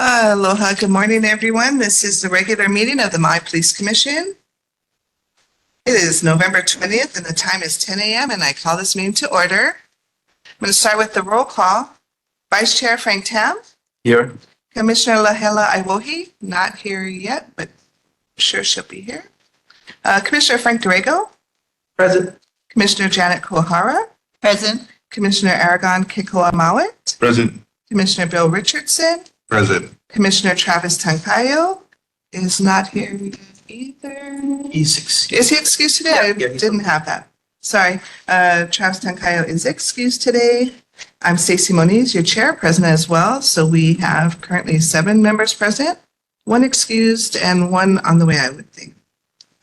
Aloha, good morning, everyone. This is the regular meeting of the Maui Police Commission. It is November 20th and the time is 10 a.m. and I call this meeting to order. I'm going to start with the roll call. Vice Chair Frank Tam. Here. Commissioner Lahela Iwohi, not here yet, but I'm sure she'll be here. Commissioner Frank Dorego. Present. Commissioner Janet Kuhara. Present. Commissioner Aragon Kikoa Mawit. Present. Commissioner Bill Richardson. Present. Commissioner Travis Tancayo is not here either. He's excused. Is he excused today? I didn't have that. Sorry. Travis Tancayo is excused today. I'm Stacey Moniz, your chair, present as well. So we have currently 7 members present, 1 excused and 1 on the way, I would think.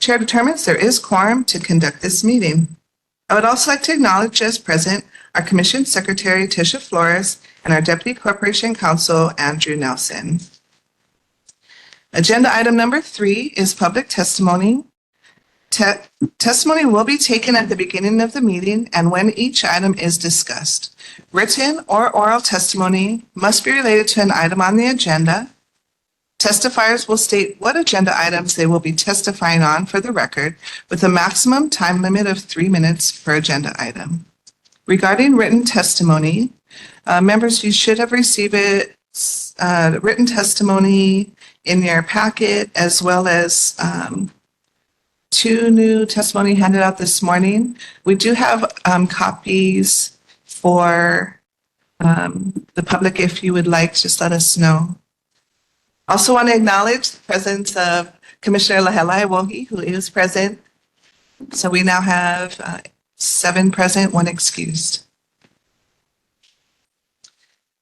Chair determines there is quorum to conduct this meeting. I would also like to acknowledge as present our Commission Secretary, Tisha Flores, and our Deputy Corporation Counsel, Andrew Nelson. Agenda item number 3 is public testimony. Testimony will be taken at the beginning of the meeting and when each item is discussed. Written or oral testimony must be related to an item on the agenda. Testifiers will state what agenda items they will be testifying on for the record, with a maximum time limit of 3 minutes per agenda item. Regarding written testimony, members, you should have received written testimony in your packet, as well as 2 new testimony handed out this morning. We do have copies for the public. If you would like, just let us know. Also want to acknowledge the presence of Commissioner Lahela Iwohi, who is present. So we now have 7 present, 1 excused.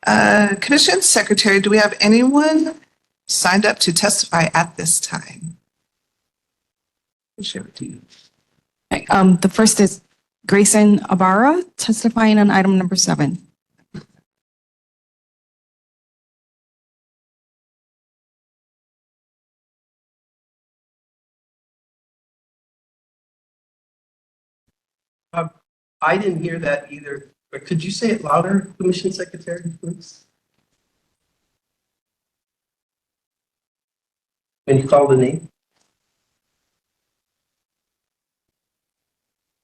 Commission Secretary, do we have anyone signed up to testify at this time? Share with you. The first is Grayson Ibarra testifying on item number 7. I didn't hear that either, but could you say it louder, Commission Secretary, please? When you call the name?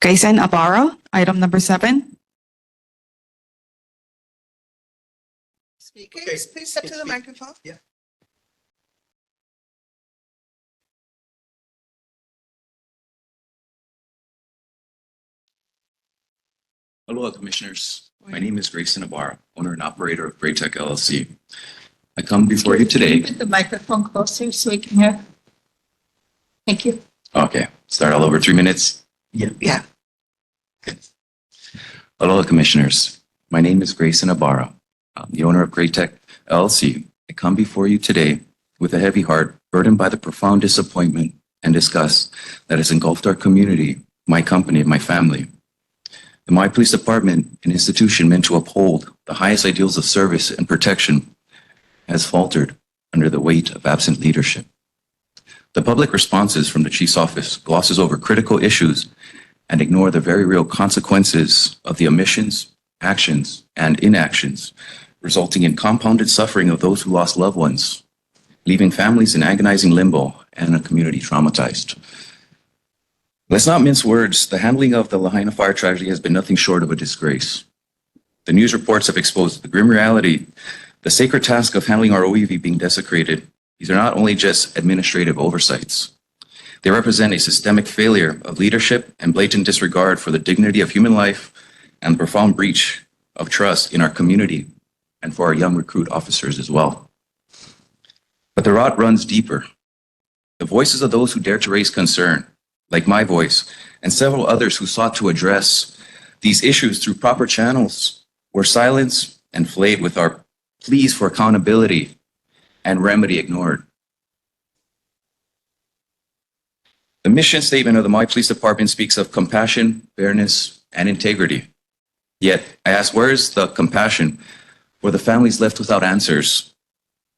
Grayson Ibarra, item number 7. Speakers, Okay. please step to the Speak. microphone. Yeah. Aloha, Commissioners. My name is Grayson Ibarra, owner and operator of Great Tech LLC. I come before you today. Put the microphone closer so we can hear. Thank you. Okay, start all over 3 minutes. Yeah. Aloha, Commissioners. My name is Grayson Ibarra. I'm the owner of Great Tech LLC. I come before you today with a heavy heart, burdened by the profound disappointment and disgust that has engulfed our community, my company, and my family. The Maui Police Department, an institution meant to uphold the highest ideals of service and protection, has faltered under the weight of absent leadership. The public responses from the Chief's office glosses over critical issues and ignore the very real consequences of the omissions, actions, and inactions, resulting in compounded suffering of those who lost loved ones, leaving families in agonizing limbo and a community traumatized. Let's not mince words. The handling of the Lahaina fire tragedy has been nothing short of a disgrace. The news reports have exposed the grim reality, the sacred task of handling our OEV being desecrated. These are not only just administrative oversights. They represent a systemic failure of leadership and blatant disregard for the dignity of human life and the profound breach of trust in our community and for our young recruit officers as well. But the rot runs deeper. The voices of those who dare to raise concern, like my voice and several others who sought to address these issues through proper channels, were silenced and flayed with our pleas for accountability and remedy ignored. The mission statement of the Maui Police Department speaks of compassion, fairness, and integrity. Yet, I ask, where is the compassion for the families left without answers,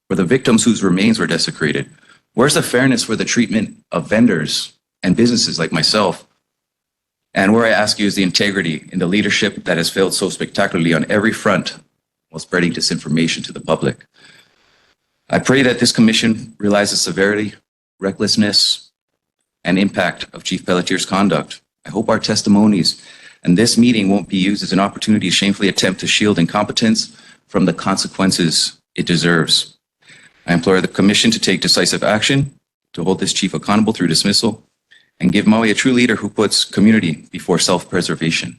for the victims whose remains were desecrated? Where's the fairness for the treatment of vendors and businesses like myself? And where I ask you is the integrity in the leadership that has failed so spectacularly on every front while spreading disinformation to the public. I pray that this commission realizes the severity, recklessness, and impact of Chief Pelletier's conduct. I hope our testimonies and this meeting won't be used as an opportunity to shamefully attempt to shield incompetence from the consequences it deserves. I implore the commission to take decisive action to hold this chief accountable through dismissal and give Maui a true leader who puts community before self-preservation.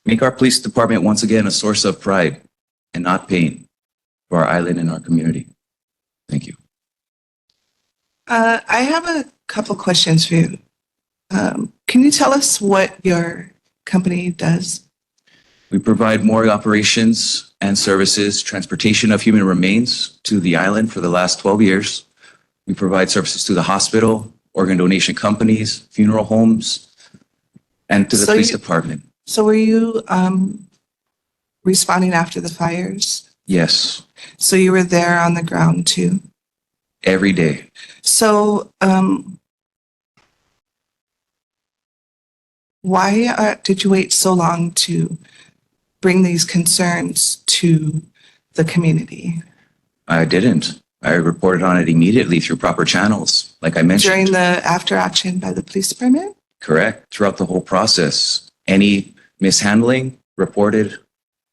Make our police department once again a source of pride and not pain for our island and our community. Thank you. I have a couple questions for you. Can you tell us what your company does? We provide morgue operations and services, transportation of human remains to the island for the last 12 years. We provide services to the hospital, organ donation companies, funeral homes, and to the So police you- department. So were you responding after the fires? Yes, So you were there on the ground too? every day. So why did you wait so long to bring these concerns to the community? I didn't. I reported on it immediately through proper channels, like I mentioned. During the after action by the police department? Correct. Throughout the whole process. Any mishandling reported,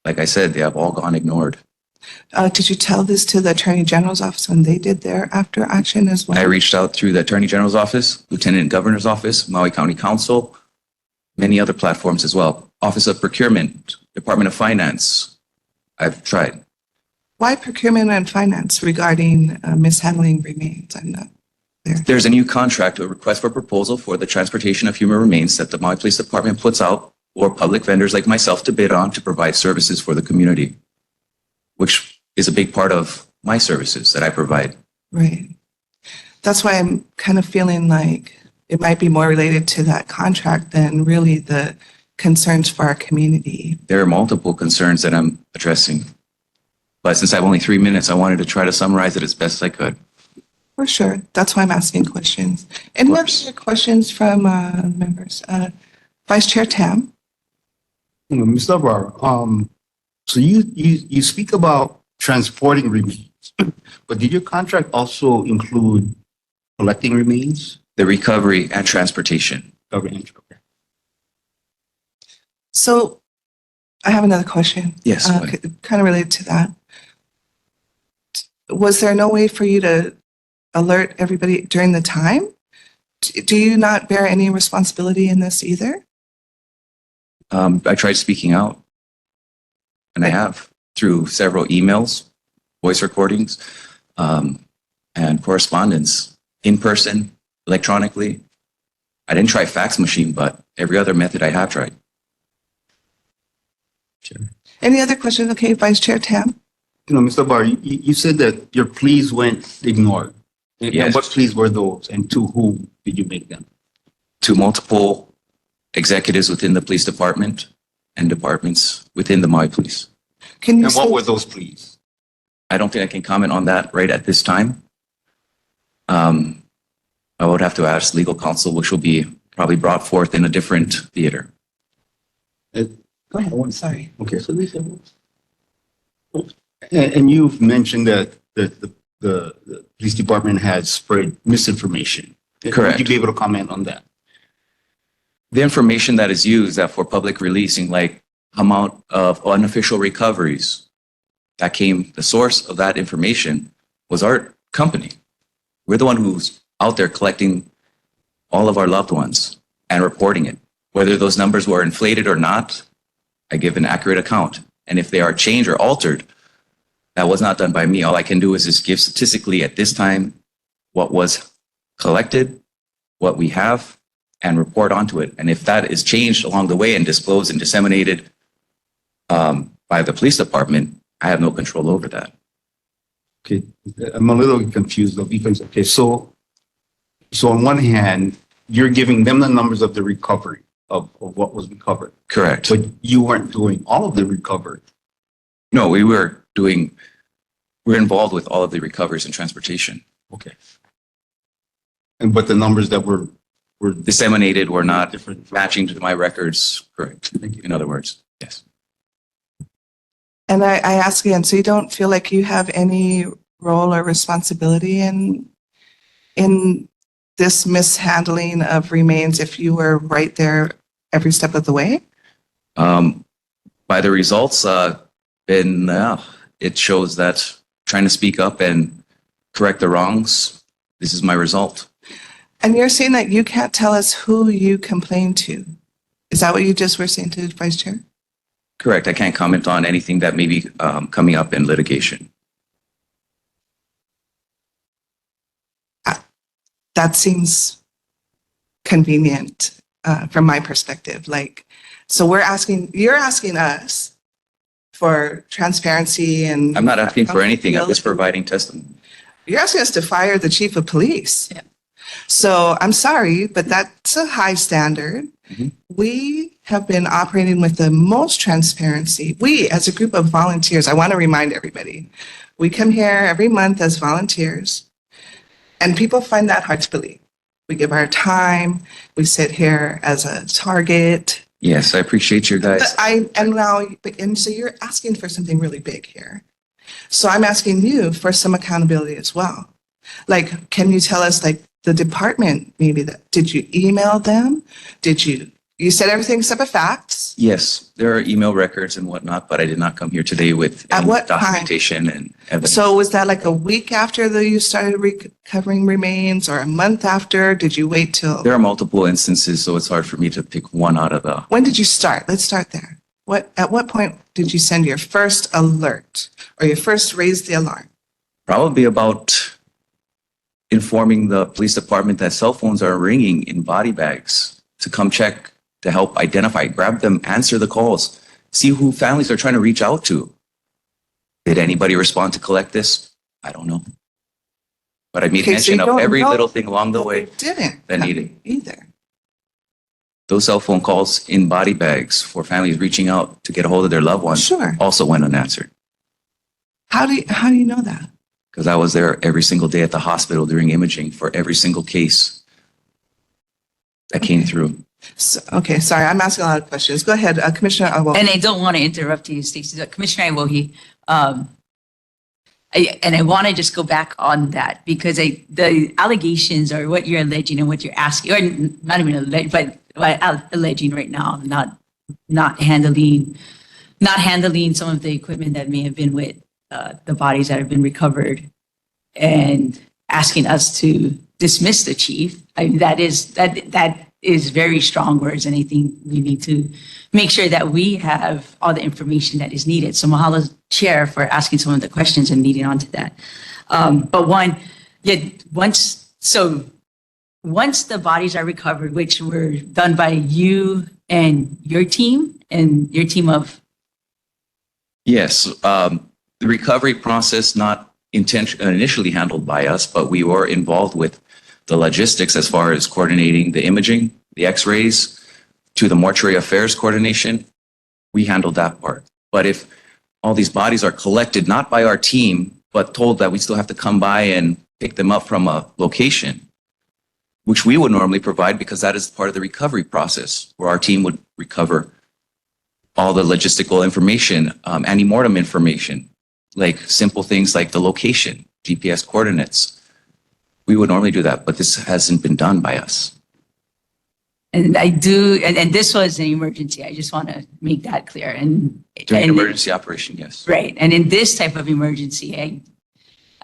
like I said, they have all gone ignored. Did you tell this to the Attorney General's office when they did their after action as well? I reached out through the Attorney General's office, Lieutenant Governor's office, Maui County Council, many other platforms as well. Office of Procurement, Department of Finance. I've tried. Why procurement and finance regarding mishandling remains? I'm not there. There's a new contract, a request for proposal for the transportation of human remains that the Maui Police Department puts out for public vendors like myself to bid on to provide services for the community, which is a big part of my services that I provide. Right. That's why I'm kind of feeling like it might be more related to that contract than really the concerns for our community. There are multiple concerns that I'm addressing. But since I have only 3 minutes, I wanted to try to summarize it as best I could. For sure. That's why I'm asking questions. Any course. other questions from members? Vice Chair Tam? Mr. Barr, so you speak about transporting remains, but did your contract also include collecting remains? The recovery and transportation. Okay. So I have another question. Yes. go ahead. Kind of related to that. Was there no way for you to alert everybody during the time? Do you not bear any responsibility in this either? I tried speaking out, and I have through several emails, voice recordings, and correspondence, in person, electronically. I didn't try fax machine, but every other method I have tried. Any other questions? Okay, Vice Chair Tam? Mr. Barr, you said that your pleas went ignored. And Yes. what pleas were those, and to whom did you make them? To multiple executives within the police department and departments within the Maui Police. Can you And what say, were those pleas? I don't think I can comment on that right at this time. I would have to ask legal counsel, which will be probably brought forth in a different theater. Go ahead. sorry. Okay. And you've mentioned that the police department had spread misinformation. Correct. Would you be able to comment on that? The information that is used that for public releasing, like amount of unofficial recoveries, the source of that information was our company. We're the one who's out there collecting all of our loved ones and reporting it. Whether those numbers were inflated or not, I give an accurate account. And if they are changed or altered, that was not done by me. All I can do is just give statistically at this time what was collected, what we have, and report onto it. And if that is changed along the way and disclosed and disseminated by the police department, I have no control over that. Okay, I'm a little confused though, because, okay, so on one hand, you're giving them the numbers of the recovery of what was recovered, Correct. but you weren't doing all of the recovery. No, we're involved with all of the recoveries and transportation. Okay. But the numbers that were Disseminated were not different. matching to my records. Correct. Thank you. In other words, yes. And I ask again, so you don't feel like you have any role or responsibility in this mishandling of remains if you were right there every step of the way? By the results, it shows that trying to speak up and correct the wrongs, this is my result. And you're saying that you can't tell us who you complained to. Is that what you just were saying to the Vice Chair? Correct. I can't comment on anything that may be coming up in litigation. That seems convenient from my perspective. Like, so you're asking us for transparency and. I'm not asking for anything. I'm just providing testimony. You're asking us to fire the chief of police. Yeah. So I'm sorry, but that's a high standard. Mhm. We have been operating with the most transparency. We, as a group of volunteers, I want to remind everybody, we come here every month as volunteers, and people find that hard to believe. We give our time. We sit here as a target. Yes, I appreciate you guys. And so you're asking for something really big here. So I'm asking you for some accountability as well. Like, can you tell us, like, the department, maybe did you email them? You said everything except for facts? Yes, there are email records and whatnot, but I did not come here today with At any what time? documentation and evidence. So was that like a week after you started recovering remains, or a month after? Did you wait till? There are multiple instances, so it's hard for me to pick one out of the. When did you start? Let's start there. At what point did you send your first alert or your first raise the alarm? Probably about informing the police department that cell phones are ringing in body bags to come check, to help identify, grab them, answer the calls, see who families are trying to reach out to. Did anybody respond to collect this? I don't know. But I made Okay, so you mention of don't every know. little thing along the way You didn't. that needed. Either. Those cell phone calls in body bags for families reaching out to get a hold of their loved ones Sure. also went unanswered. How do you know that? Because I was there every single day at the hospital doing imaging for every single case that came through. So, okay, sorry, I'm asking a lot of questions. Go ahead, Commissioner. And I don't want to interrupt you, Stacey. Commissioner Iwohi, I want to just go back on that because the allegations or what you're alleging and what you're asking, or not even alleging, but alleging right now, not handling some of the equipment that may have been with the bodies that have been recovered, and asking us to dismiss the chief. I mean, that is very strong words, and I think we need to make sure that we have all the information that is needed. So mahalo, Chair, for asking some of the questions and leading on to that. But once the bodies are recovered, which were done by you and your team of. Yes, the recovery process not initially handled by us, but we were involved with the logistics as far as coordinating the imaging, the x-rays, to the mortuary affairs coordination. We handled that part. But if all these bodies are collected, not by our team, but told that we still have to come by and pick them up from a location, which we would normally provide because that is part of the recovery process, where our team would recover all the logistical information, antemortem information, like simple things like the location, GPS coordinates. We would normally do that, but this hasn't been done by us. And I do, and this was an emergency. I just want to make that clear. During an emergency operation, yes. Right. And in this type of emergency,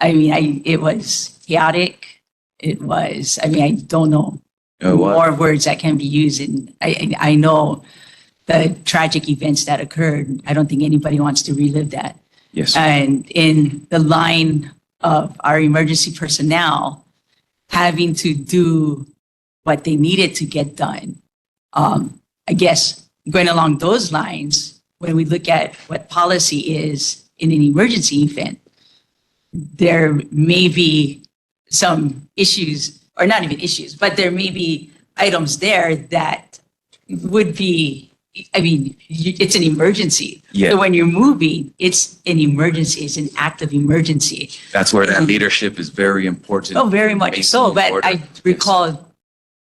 it was chaotic. I don't know more words that can be used. And I know the tragic events that occurred. I don't think anybody wants to relive that. Yes. And in the line of our emergency personnel having to do what they needed to get done. I guess going along those lines, when we look at what policy is in an emergency event, there may be some issues, or not even issues, but there may be items there that would be, it's an emergency. Yeah. So when you're moving, it's an emergency, it's an act of emergency. That's where that leadership is very important. Oh, very much Based so. on But order. I recall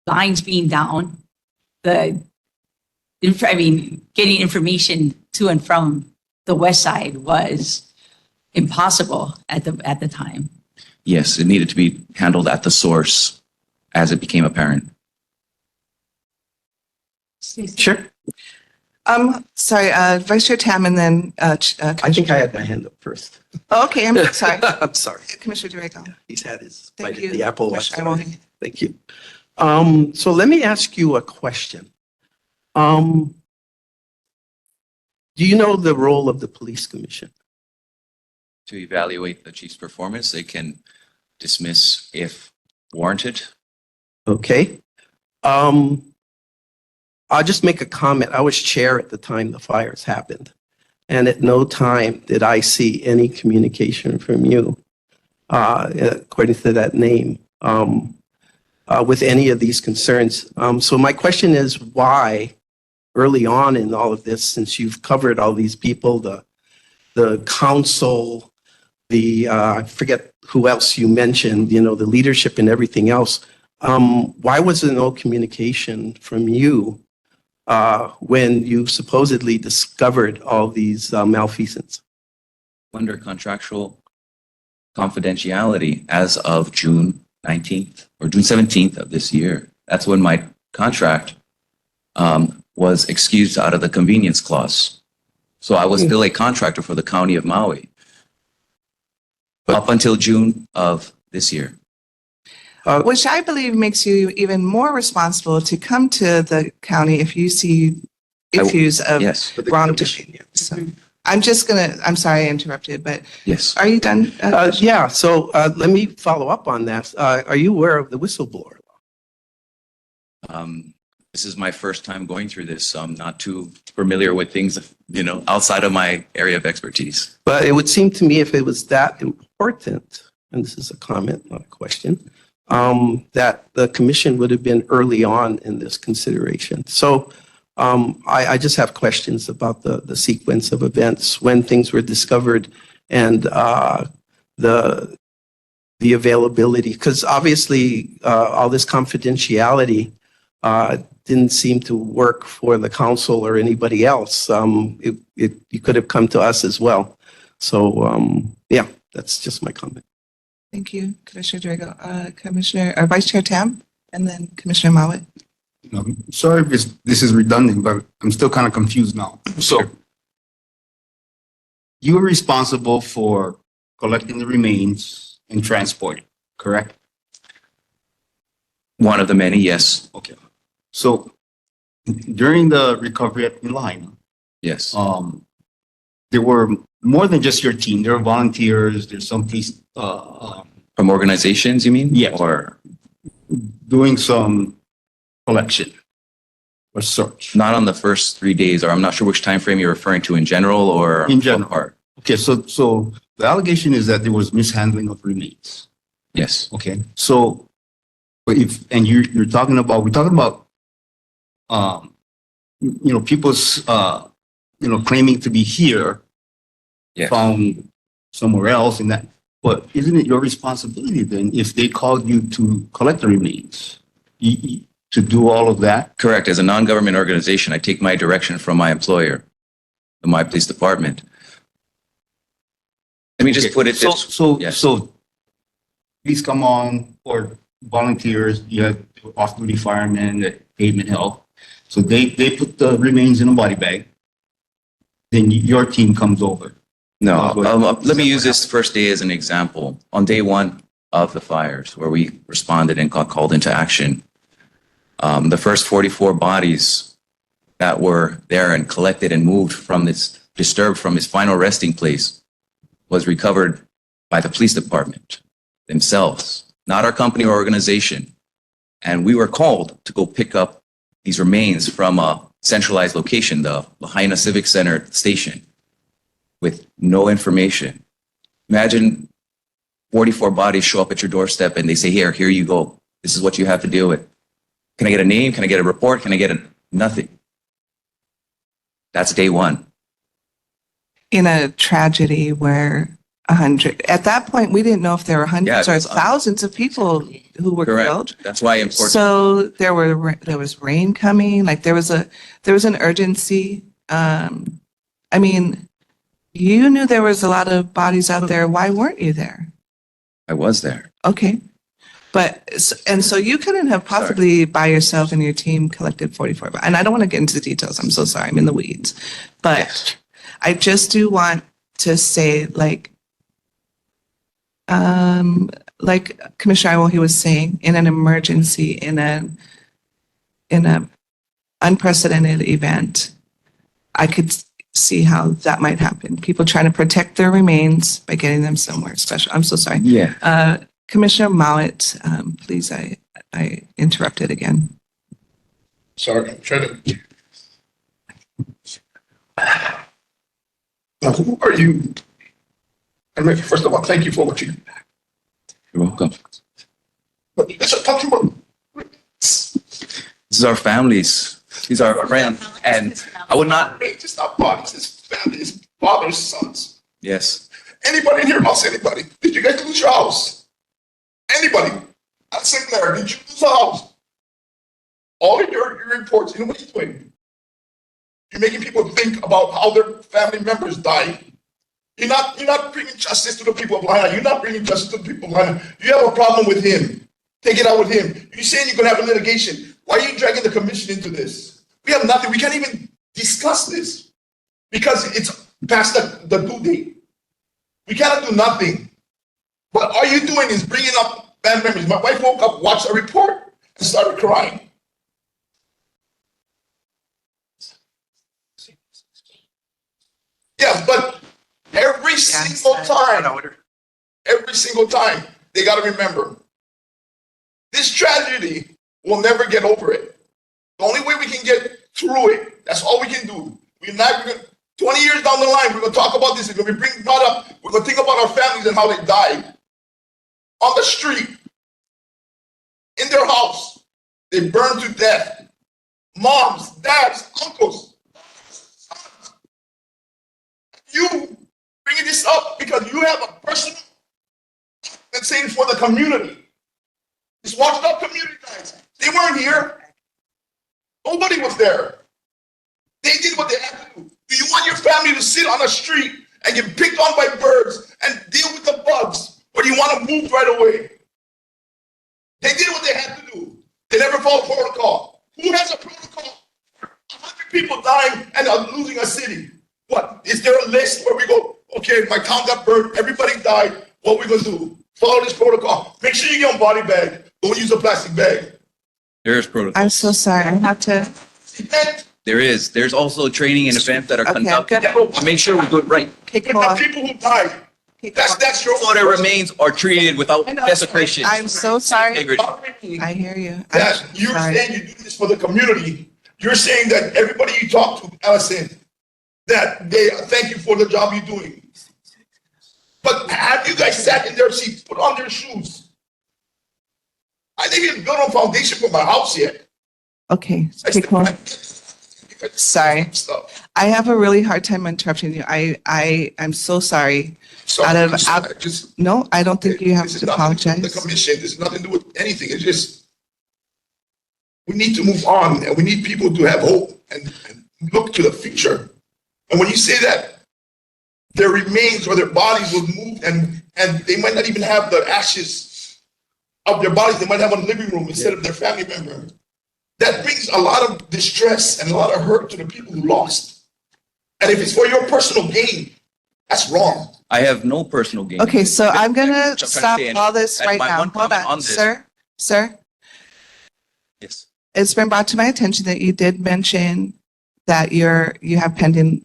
lines being down, getting information to and from the west side was impossible at the time. Yes, it needed to be handled at the source as it became apparent. Sure. Sorry, Vice Chair Tam and then, I think I had my hand up first. oh, okay, I'm sorry. I'm sorry. Commissioner Durango. He's had his Thank bite you. at the apple. Commissioner Mohi. Thank you. So let me ask you a question. Do you know the role of the police commission? To evaluate the chief's performance, they can dismiss if warranted. Okay. I'll just make a comment. I was chair at the time the fires happened. And at no time did I see any communication from you, according to that name, with any of these concerns. So my question is why early on in all of this, since you've covered all these people, the council, I forget who else you mentioned, the leadership and everything else, why was there no communication from you when you supposedly discovered all these malfeasance? Under contractual confidentiality as of June 19th or June 17th of this year. That's when my contract was excused out of the convenience clause. So I was still a contractor for the county of Maui up until June of this year. Which I believe makes you even more responsible to come to the county if you see issues of Yes, wrongdoing. So I'm sorry I interrupted, but yes. are you done? Yeah, so let me follow up on that. Are you aware of the whistleblower law? This is my first time going through this, so I'm not too familiar with things, outside of my area of expertise. But it would seem to me if it was that important, and this is a comment, not a question, that the commission would have been early on in this consideration. So I just have questions about the sequence of events when things were discovered and the availability, because obviously all this confidentiality didn't seem to work for the council or anybody else. You could have come to us as well. So yeah, that's just my comment. Thank you, Commissioner Drago. Vice Chair Tam, and then Commissioner Mowat. Sorry if this is redundant, but I'm still kind of confused now. So you were responsible for collecting the remains and transporting, correct? One of the many, yes. Okay. So during the recovery at Lahaina, Yes. there were more than just your team. There were volunteers. There's some police From organizations, you mean? Yes. Or doing some collection or search. not on the first 3 days, or I'm not sure which time frame you're referring to in general or In general. Part. Okay, so the allegation is that there was mishandling of remains. Yes. Okay, so but we're talking about people's claiming to be here, Yes. found somewhere else, and that. But isn't it your responsibility then if they called you to collect the remains, to do all of that? Correct. As a non-government organization, I take my direction from my employer, the Maui Police Department. Let me just Okay, put it this. So Yes. please come on, or volunteers, you have off-duty firemen, pavement help. So they put the remains in a body bag. Then your team comes over. No, let me use this first day as an example. On day one of the fires, where we responded and got called into action, the first 44 bodies that were there and collected and moved from disturbed from its final resting place was recovered by the police department themselves, not our company or organization. And we were called to go pick up these remains from a centralized location, the Lahaina Civic Center station, with no information. Imagine 44 bodies show up at your doorstep and they say, here you go. This is what you have to deal with. Can I get a name? Can I get a report? Can I get nothing? That's day one. In a tragedy where at that point, we didn't know if there were hundreds Yeah, or it's, thousands of people who were killed. Correct. That's why important. So there was rain coming, like there was an urgency. I mean, You knew there was a lot of bodies out there. Why weren't you there? I was there. Okay. And so you couldn't have possibly by yourself and your team collected 44, and I don't want to get into the details. I'm so sorry. I'm in the weeds. But I just do want to say, like Commissioner Iwo, he was saying, in an emergency, in a unprecedented event, I could see how that might happen. People trying to protect their remains by getting them somewhere special. I'm so sorry. Yeah. Commissioner Mowat, please, I interrupted again. Sorry, I'm trying to. Now, who are you? I mean, first of all, thank you for what you do. You're welcome. But let's talk to you. This is our families. These are our friends. And I would not. It's not bodies, it's families, fathers, sons. Yes. Anybody in here lost anybody? Did you guys lose your house? Anybody? At St. Clair, did you lose a house? All of your reports, you know what you're doing? You're making people think about how their family members died. You're not bringing justice to the people of Lahaina. You're not bringing justice to the people of Lahaina. You have a problem with him. Take it out with him. You're saying you're going to have a litigation. Why are you dragging the commission into this? We have nothing. We can't even discuss this because it's past the due date. We cannot do nothing. What all you're doing is bringing up bad memories. My wife woke up, watched a report, and started crying. Yeah, but every single time, they got to remember, this tragedy will never get over it. The only way we can get through it, that's all we can do. We're not going to, 20 years down the line, we're going to talk about this. It's going to be brought up. We're going to think about our families and how they died. On the street, in their house, they burned to death. Moms, dads, uncles, sons. You bringing this up because you have a personal and saying for the community. This washed up community guys. They weren't here. Nobody was there. They did what they had to do. Do you want your family to sit on a street and get picked on by birds and deal with the bugs? Or do you want to move right away? They did what they had to do. They never followed protocol. Who has a protocol? 100 people dying and losing a city. What? Is there a list where we go, okay, my town got burned, everybody died, what we gonna do? Follow this protocol. Make sure you get on body bag. Don't use a plastic bag. There's protocol. I'm so sorry. I have to. And There is. There's also training and events that are Okay, I'm conducted gonna to make sure we do it right. kick but off. the people who died, that's your So their remains are treated without desecration. I'm so sorry. Integrity. I hear you. that I'm you're sorry. saying you do this for the community. You're saying that everybody you talk to, Allison, that they thank you for the job you're doing. But have you guys sat in their seats, put on their shoes? I didn't even build a foundation for my house yet. Okay, I kick still- off. Sorry. Stuff. I have a really hard time interrupting you. I'm so sorry. So Out of- just- out- just No, I don't think you have this is to nothing to do with apologize. the commission. This is nothing to do with anything. It's just we need to move on, and we need people to have hope and look to the future. And when you say that their remains or their bodies will move, and they might not even have the ashes of their bodies, they might have a living room instead of their family member. That brings a lot of distress and a lot of hurt to the people who lost. And if it's for your personal gain, that's wrong. I have no personal gain. Okay, so I'm gonna I'm trying to stop say, and all this right my now. one Hold comment on, on this- sir. Yes. It's been brought to my attention that you did mention that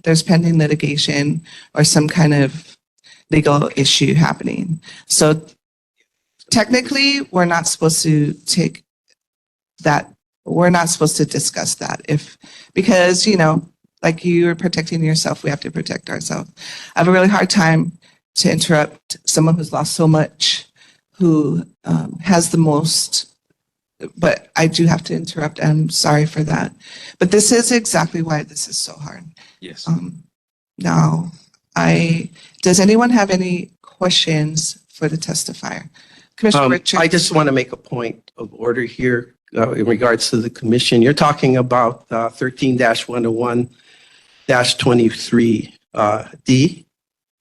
there's pending litigation or some kind of legal issue happening. So technically, we're not supposed to take that, we're not supposed to discuss that because, like you're protecting yourself, we have to protect ourselves. I have a really hard time to interrupt someone who's lost so much, who has the most, but I do have to interrupt. I'm sorry for that. But this is exactly why this is so hard. Yes. Now, does anyone have any questions for the testifier? Commissioner Richards? I just want to make a point of order here in regards to the commission. You're talking about 13-101-23D.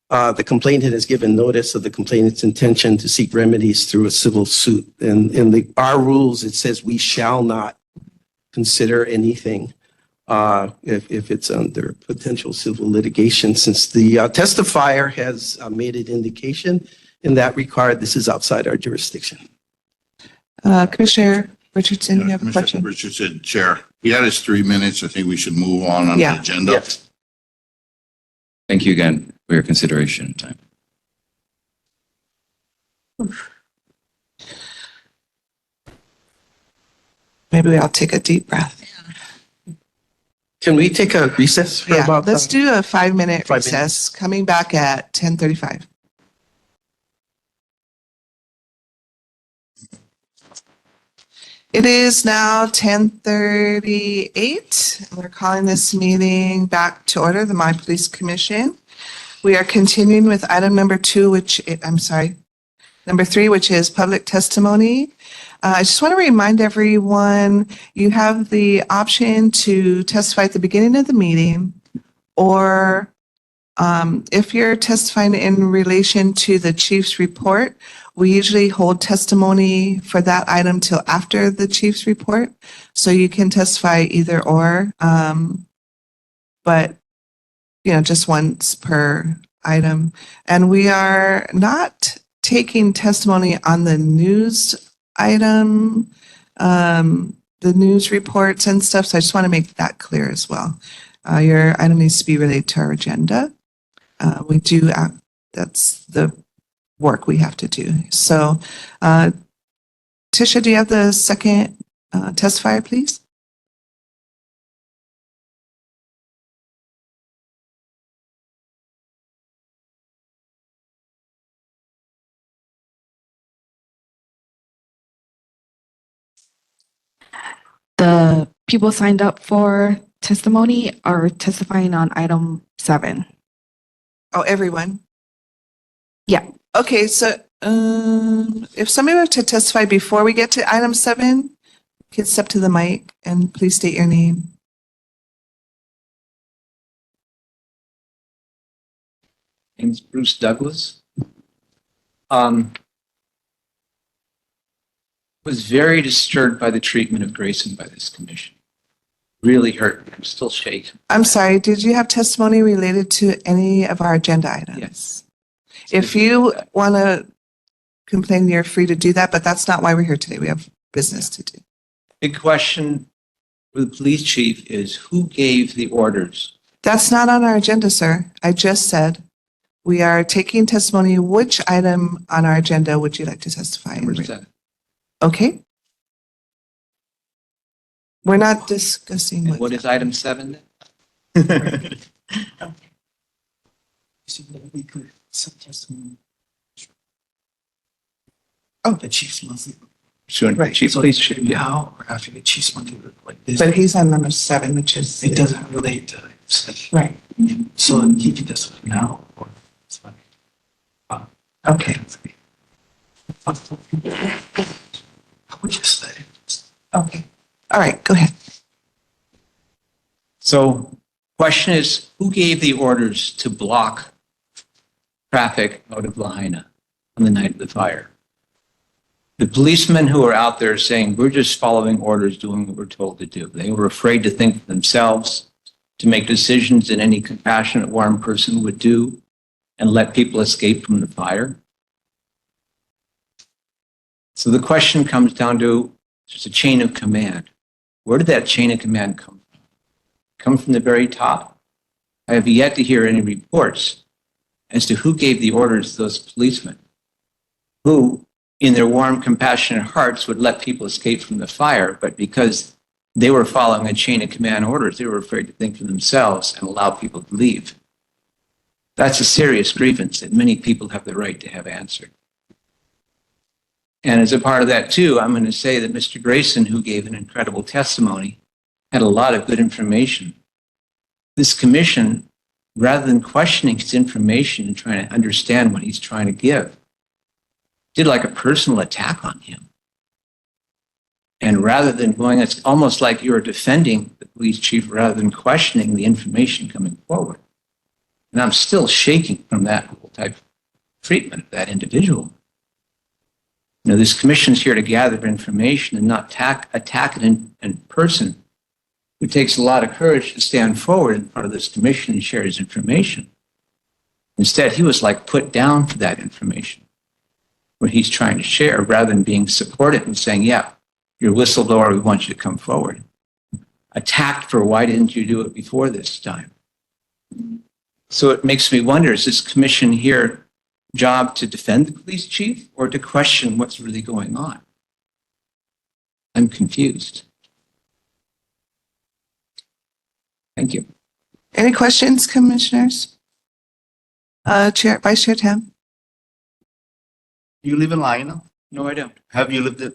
the complainant has given notice of the complainant's intention to seek remedies through a civil suit. And in our rules, it says we shall not consider anything if it's under potential civil litigation. Since the testifier has made an indication in that regard, this is outside our jurisdiction. Commissioner Richardson, you have a Commissioner question? Richardson, Chair, he had his 3 minutes. I think we should move on the Yeah. agenda. Yes. Thank you again for your consideration and time. Maybe I'll take a deep breath. Can we take a recess for Yeah, about? let's do a 5-minute 5 minutes. recess, coming back at 10:35. It is now 10:38. We're calling this meeting back to order, the Maui Police Commission. We are continuing with item number 3, which is public testimony. I just want to remind everyone, you have the option to testify at the beginning of the meeting, or if you're testifying in relation to the chief's report, we usually hold testimony for that item till after the chief's report. So you can testify either or, but just once per item. And we are not taking testimony on the news item, the news reports and stuff. So I just want to make that clear as well. Your item needs to be related to our agenda. That's the work we have to do. So, Tisha, do you have the second testifier, please? The people signed up for testimony are testifying on item 7. Oh, everyone? Yeah. Okay, so if somebody were to testify before we get to item 7, you can step to the mic and please state your name. Name's Bruce Douglas. Was very disturbed by the treatment of Grayson by this commission. Really hurt me. I'm still shaken. I'm sorry, did you have testimony related to any of our agenda items? Yes. If you want to complain, you're free to do that, but that's not why we're here today. We have business to do. Big question for the police chief is who gave the orders? That's not on our agenda, sir. I just said we are taking testimony. Which item on our agenda would you like to testify in? Number 7. Okay. We're not discussing And what is item 7 then? Oh, The chief's monthly. Sure. Right. Chief, So please should now we're after the chief's monthly like this. but he's on number 7, which is. It doesn't relate to. Right. So he can just now or it's fine. Okay. I would just say. Okay. All right, go ahead. So question is, who gave the orders to block traffic out of Lahaina on the night of the fire? The policemen who are out there saying, we're just following orders, doing what we're told to do. They were afraid to think for themselves, to make decisions that any compassionate, warm person would do and let people escape from the fire. So the question comes down to, there's a chain of command. Where did that chain of command come from? Come from the very top? I have yet to hear any reports as to who gave the orders to those policemen, who, in their warm, compassionate hearts, would let people escape from the fire, but because they were following a chain of command orders, they were afraid to think for themselves and allow people to leave. That's a serious grievance that many people have the right to have answered. And as a part of that, too, I'm going to say that Mr. Grayson, who gave an incredible testimony, had a lot of good information. This commission, rather than questioning his information and trying to understand what he's trying to give, did like a personal attack on him. And rather than going, it's almost like you were defending the police chief rather than questioning the information coming forward. And I'm still shaking from that whole type of treatment of that individual. You know, this commission's here to gather information and not attack it in person. It takes a lot of courage to stand forward in front of this commission and share his information. Instead, he was like put down for that information, what he's trying to share, rather than being supported and saying, yeah, you're a whistleblower, we want you to come forward. Attacked for why didn't you do it before this time? So it makes me wonder, is this commission here job to defend the police chief or to question what's really going on? I'm confused. Thank you. Any questions, commissioners? Vice Chair Tam? You live in Lahaina? No, I don't.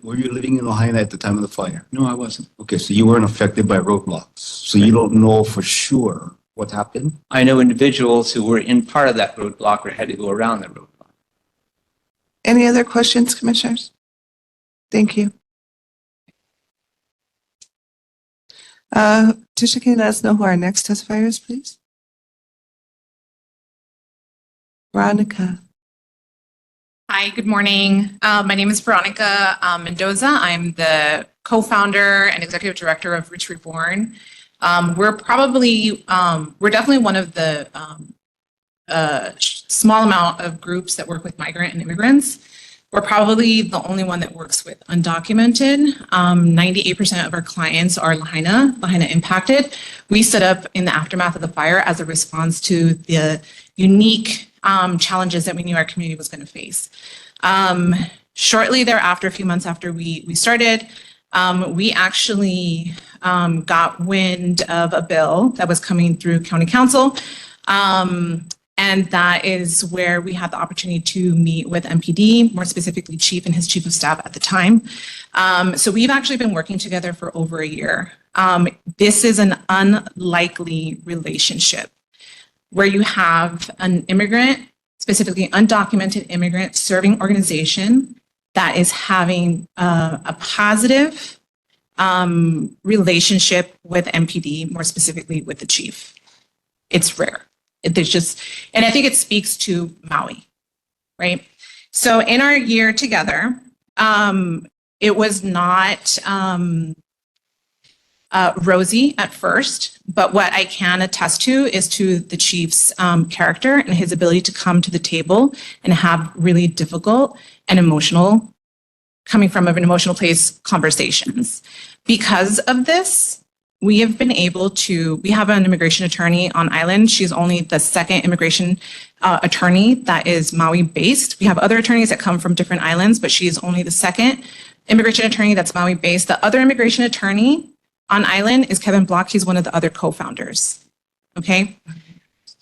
Were you living in Lahaina at the time of the fire? No, I wasn't. Okay, so you weren't affected by roadblocks. So you don't know for sure what happened? I know individuals who were in part of that roadblock or had to go around that roadblock. Any other questions, commissioners? Thank you. Tisha, can you let us know who our next testifier is, please? Veronica. Hi, good morning. My name is Veronica Mendoza. I'm the co-founder and executive director of Rich Reborn. We're definitely one of the small amount of groups that work with migrant and immigrants. We're probably the only one that works with undocumented. 98% of our clients are Lahaina impacted. We set up in the aftermath of the fire as a response to the unique challenges that we knew our community was going to face. Shortly thereafter, a few months after we started, we actually got wind of a bill that was coming through county council. And that is where we had the opportunity to meet with MPD, more specifically Chief and his Chief of Staff at the time. So we've actually been working together for over a year. This is an unlikely relationship where you have an immigrant, specifically undocumented immigrant, serving organization that is having a positive relationship with MPD, more specifically with the chief. It's rare. There's just, and I think it speaks to Maui, right? So in our year together, it was not rosy at first, but what I can attest to is to the chief's character and his ability to come to the table and have really difficult and emotional, coming from an emotional place, conversations. Because of this, we have been able to, we have an immigration attorney on island. She's only the second immigration attorney that is Maui based. We have other attorneys that come from different islands, but she is only the second immigration attorney that's Maui based. The other immigration attorney on island is Kevin Block. He's one of the other co-founders. Okay.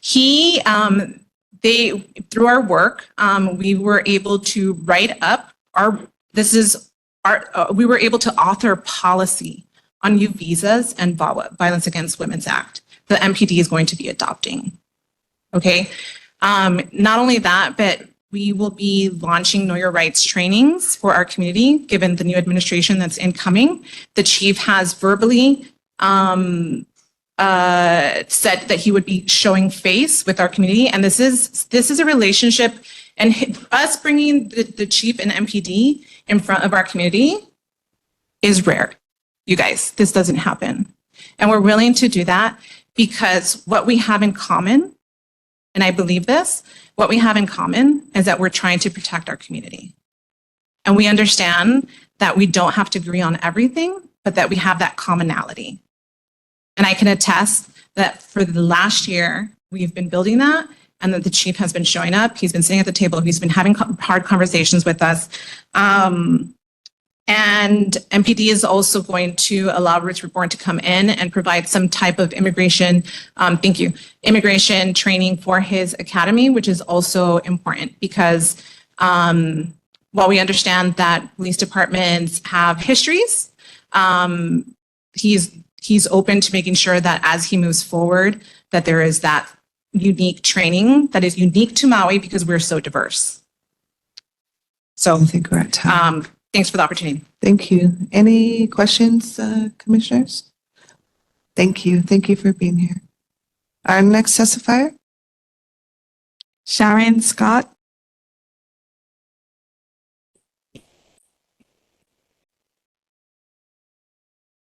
He, through our work, we were able to write up we were able to author policy on youth visas and VAWA, Violence Against Women's Act, the MPD is going to be adopting. Okay. Not only that, but we will be launching Know Your Rights trainings for our community, given the new administration that's incoming. The chief has verbally said that he would be showing face with our community. And this is a relationship, and us bringing the chief and MPD in front of our community is rare. You guys, this doesn't happen. And we're willing to do that because what we have in common, and I believe this, what we have in common is that we're trying to protect our community. And we understand that we don't have to agree on everything, but that we have that commonality. And I can attest that for the last year, we've been building that, and that the chief has been showing up. He's been sitting at the table. He's been having hard conversations with us. And MPD is also going to allow Rich Reborn to come in and provide some type of immigration training for his academy, which is also important because while we understand that police departments have histories, he's open to making sure that as he moves forward, that there is that unique training that is unique to Maui because we're so diverse. So I think we're at time. Thanks for the opportunity. Thank you. Any questions, commissioners? Thank you. Thank you for being here. Our next testifier? Sharon Scott,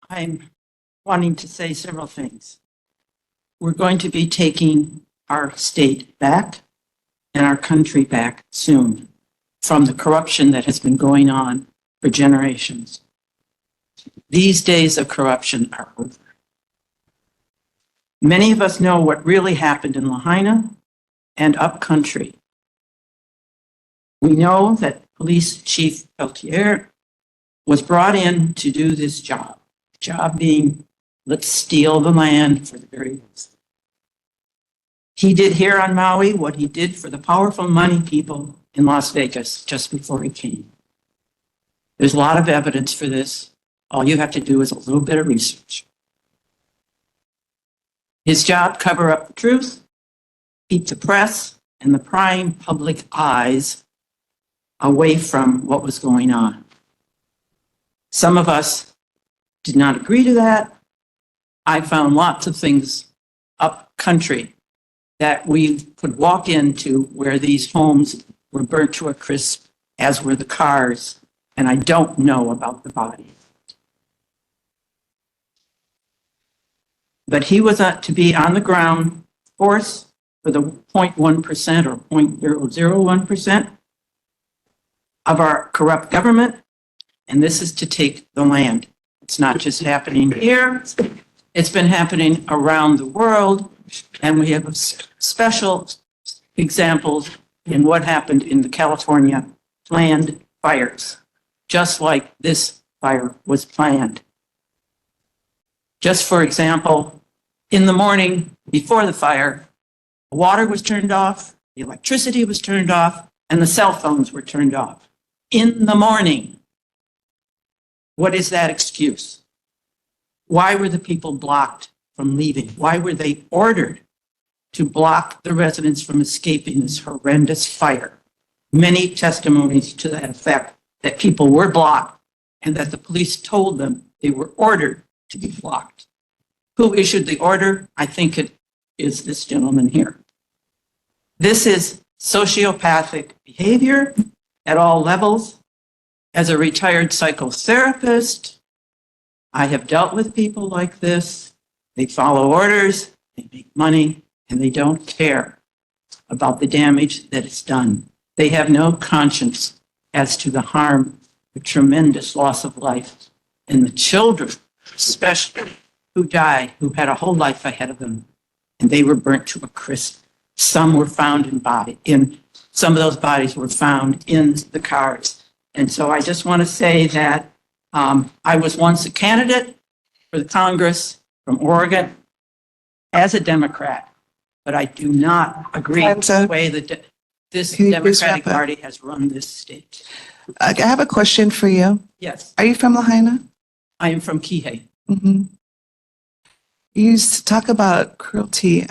I'm wanting to say several things. We're going to be taking our state back and our country back soon from the corruption that has been going on for generations. These days of corruption are over. Many of us know what really happened in Lahaina and upcountry. We know that Police Chief Peltier was brought in to do this job. Job being, let's steal the land for the very least. He did here on Maui what he did for the powerful money people in Las Vegas just before he came. There's a lot of evidence for this. All you have to do is a little bit of research. His job, cover up the truth, keep the press and the prying public eyes away from what was going on. Some of us did not agree to that. I found lots of things up country that we could walk into where these homes were burnt to a crisp, as were the cars, and I don't know about the body. But he was to be on the ground force for the 0.1% or 0.001% of our corrupt government, and this is to take the land. It's not just happening here, it's been happening around the world, and we have special examples in what happened in the California planned fires, just like this fire was planned. Just for example, in the morning before the fire, the water was turned off, the electricity was turned off, and the cell phones were turned off. In the morning. What is that excuse? Why were the people blocked from leaving? Why were they ordered to block the residents from escaping this horrendous fire? Many testimonies to that effect, that people were blocked and that the police told them they were ordered to be blocked. Who issued the order? I think it is this gentleman here. This is sociopathic behavior at all levels. As a retired psychotherapist, I have dealt with people like this. They follow orders, they make money, and they don't care about the damage that is done. They have no conscience as to the harm, the tremendous loss of life, and the children, especially, who died, who had a whole life ahead of them, and they were burnt to a crisp. Some were found some of those bodies were found in the cars. And so I just want to say that I was once a candidate for the Congress from Oregon as a Democrat, but I do not agree with the way that this Can you please Democratic wrap up? Party has run this state. I have a question for you. Yes, Are you from Lahaina? I am from Kihei. Mm-hmm. You talk about cruelty.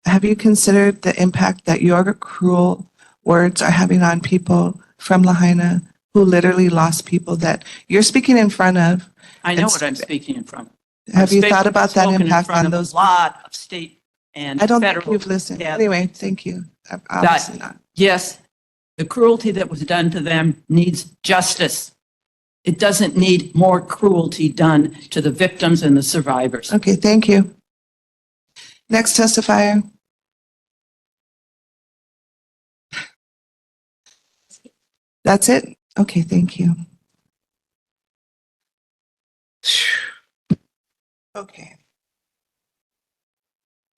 Have you considered the impact that your cruel words are having on people from Lahaina who literally lost people that you're speaking in front of? I know It's- what I'm speaking in front of. Have you I've thought about that spoken in impact front on of those? A lot of state and I don't federal. think you've listened. Yeah. Anyway, thank you. Obviously not. Yes, the cruelty that was done to them needs justice. It doesn't need more cruelty done to the victims and the survivors. Okay, thank you. Next testifier. That's it? Okay, thank you. Okay.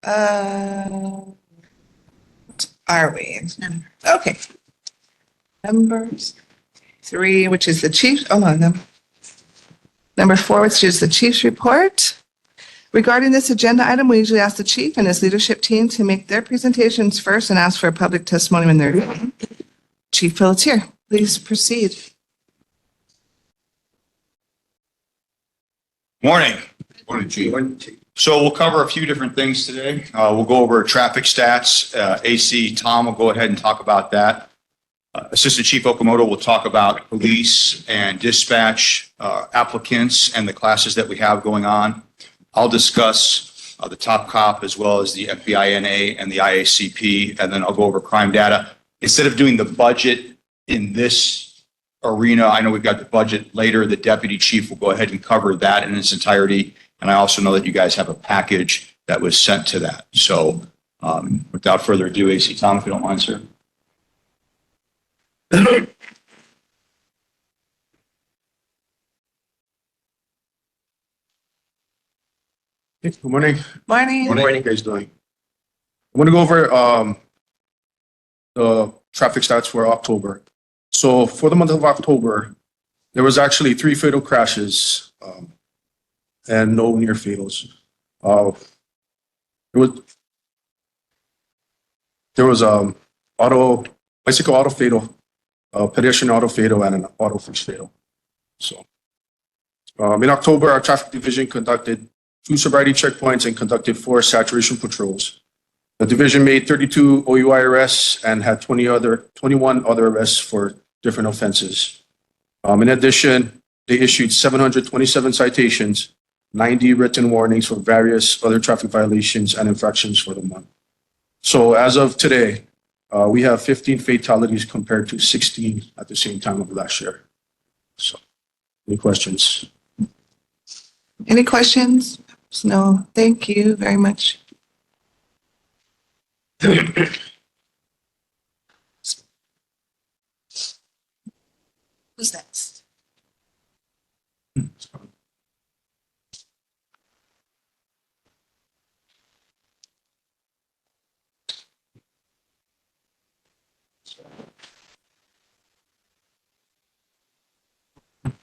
What are we? Okay. Numbers 3, which is the chief, Number 4, which is the chief's report. Regarding this agenda item, we usually ask the chief and his leadership team to make their presentations first and ask for a public testimony when they're ready. Chief Pelletier, please proceed. Morning. Morning, Chief. So we'll cover a few different things today. We'll go over traffic stats. AC Tom will go ahead and talk about that. Assistant Chief Okamoto will talk about police and dispatch applicants and the classes that we have going on. I'll discuss the top cop, as well as the FBINA and the IACP, and then I'll go over crime data. Instead of doing the budget in this arena, I know we've got the budget later. The deputy chief will go ahead and cover that in its entirety. And I also know that you guys have a package that was sent to that. So without further ado, AC Tom, if you don't mind, sir. Good morning. Morning. How are you guys doing? I want to go over the traffic stats for October. So for the month of October, there was actually 3 fatal crashes and no near fatals. There was bicycle auto fatal, pedestrian auto fatal, and an auto fixed fatal. So in October, our traffic division conducted 2 sobriety checkpoints and conducted 4 saturation patrols. The division made 32 OUI arrests and had 21 other arrests for different offenses. In addition, they issued 727 citations, 90 written warnings for various other traffic violations and infractions for the month. So as of today, we have 15 fatalities compared to 16 at the same time of last year. So, any questions? Any questions? No, thank you very much. Who's next?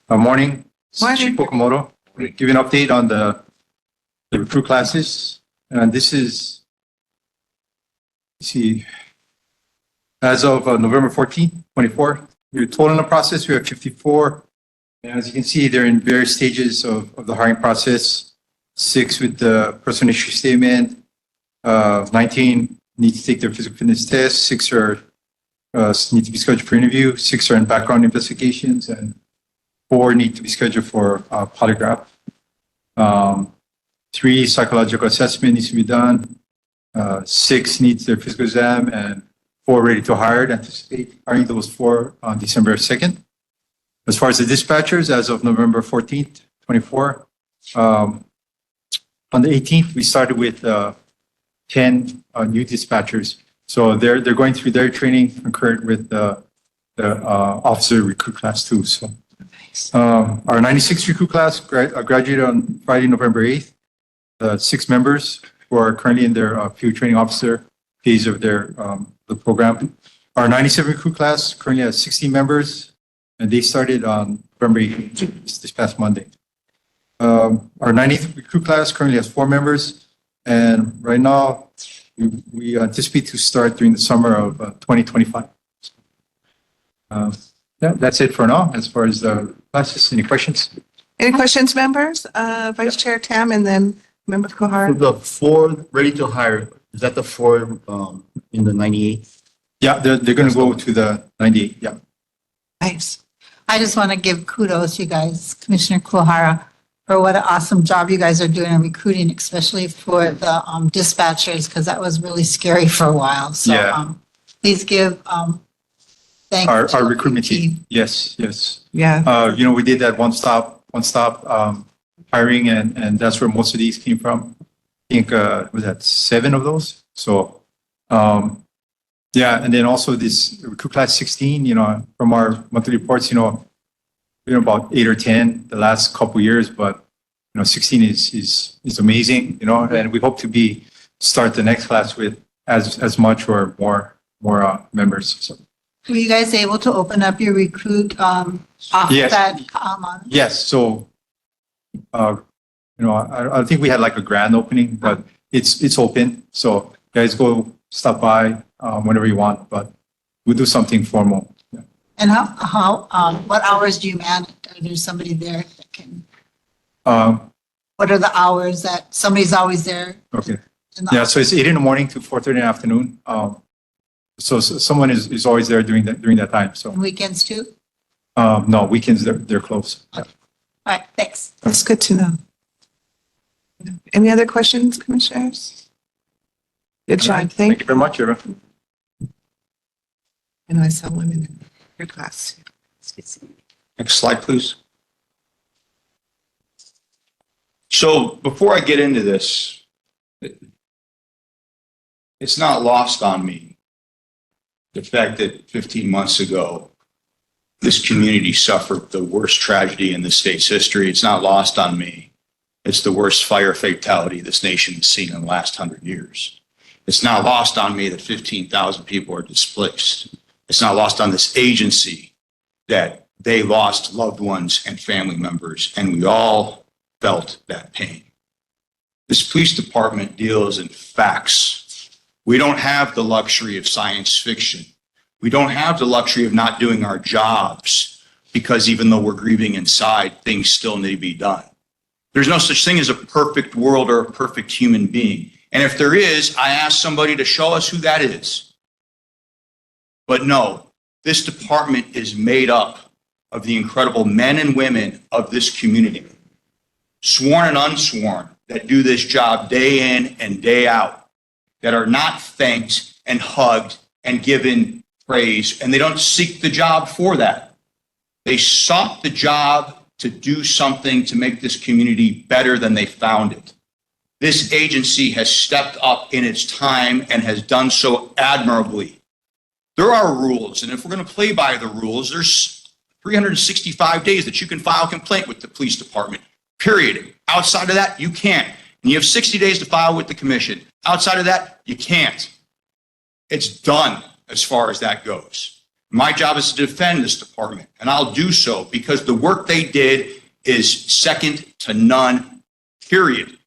Morning. Morning. Chief Okamoto. Give you an update on the recruit classes. And this is, as of November 14th, 24, we're total in the process, we have 54. And as you can see, they're in various stages of the hiring process. 6 with the person issue statement. 19 need to take their physical fitness test. 6 are need to be scheduled for interview. 6 are in background investigations, and 4 need to be scheduled for polygraph. 3 psychological assessment needs to be done. 6 needs their physical exam, and 4 ready to hire. Anticipate hiring those 4 on December 2nd. As far as the dispatchers, as of November 14th, 24, on the 18th, we started with 10 new dispatchers. So they're going through their training concurrent with the officer recruit class too. So our 96 recruit class graduated on Friday, November 8th. 6 members who are currently in their field training officer phase of their the program. Our 97 recruit class currently has 16 members, and they started on November 8th, this past Monday. Our 90th recruit class currently has 4 members, and right now we anticipate to start during the summer of 2025. Yeah, that's it for now as far as the classes. Any questions? Any questions, members? Vice Chair Tam and then Member Kohar. The 4 ready to hire, is that the 4 in the 98? Yeah, they're going to go to the 98. Yeah. Nice. I just want to give kudos, you guys, Commissioner Kuhara, for what an awesome job you guys are doing in recruiting, especially for the dispatchers, because that was really scary for a while. So Yeah. Please give thanks to Our the recruitment team. Yes, yes. Yeah. We did that one stop hiring, and that's where most of these came from. I think was that 7 of those. So yeah, and then also this recruit class 16. From our monthly reports, about 8 or 10 the last couple years, but 16 is amazing. And we hope to start the next class with as much or more members. So. Were you guys able to open up your recruit off Yes. that? Yes. So, I think we had like a grand opening, but it's open. So guys, go stop by whenever you want, but we'll do something formal. Yeah. And what hours do you manage? Are there somebody there that can? What are the hours that somebody's always there? Okay. Yeah. So it's 8 in the morning to 4:30 in the afternoon. So someone is always there during that time. So And weekends too? no, weekends they're closed. Yeah. All right, thanks. That's good to know. Any other questions, commissioners? Good job. Thank you very much, Eva. And I saw women in your class. Next slide, please. So before I get into this, it's not lost on me the fact that 15 months ago, this community suffered the worst tragedy in the state's history. It's not lost on me. It's the worst fire fatality this nation has seen in the last 100 years. It's not lost on me that 15,000 people are displaced. It's not lost on this agency that they lost loved ones and family members, and we all felt that pain. This police department deals in facts. We don't have the luxury of science fiction. We don't have the luxury of not doing our jobs because even though we're grieving inside, things still need to be done. There's no such thing as a perfect world or a perfect human being. And if there is, I ask somebody to show us who that is. But no, this department is made up of the incredible men and women of this community, sworn and unsworn, that do this job day in and day out, that are not thanked and hugged and given praise, and they don't seek the job for that. They sought the job to do something to make this community better than they found it. This agency has stepped up in its time and has done so admirably. There are rules, and if we're going to play by the rules, there's 365 days that you can file a complaint with the police department, period. Outside of that, you can't. And you have 60 days to file with the commission. Outside of that, you can't. It's done as far as that goes. My job is to defend this department, and I'll do so because the work they did is second to none, period.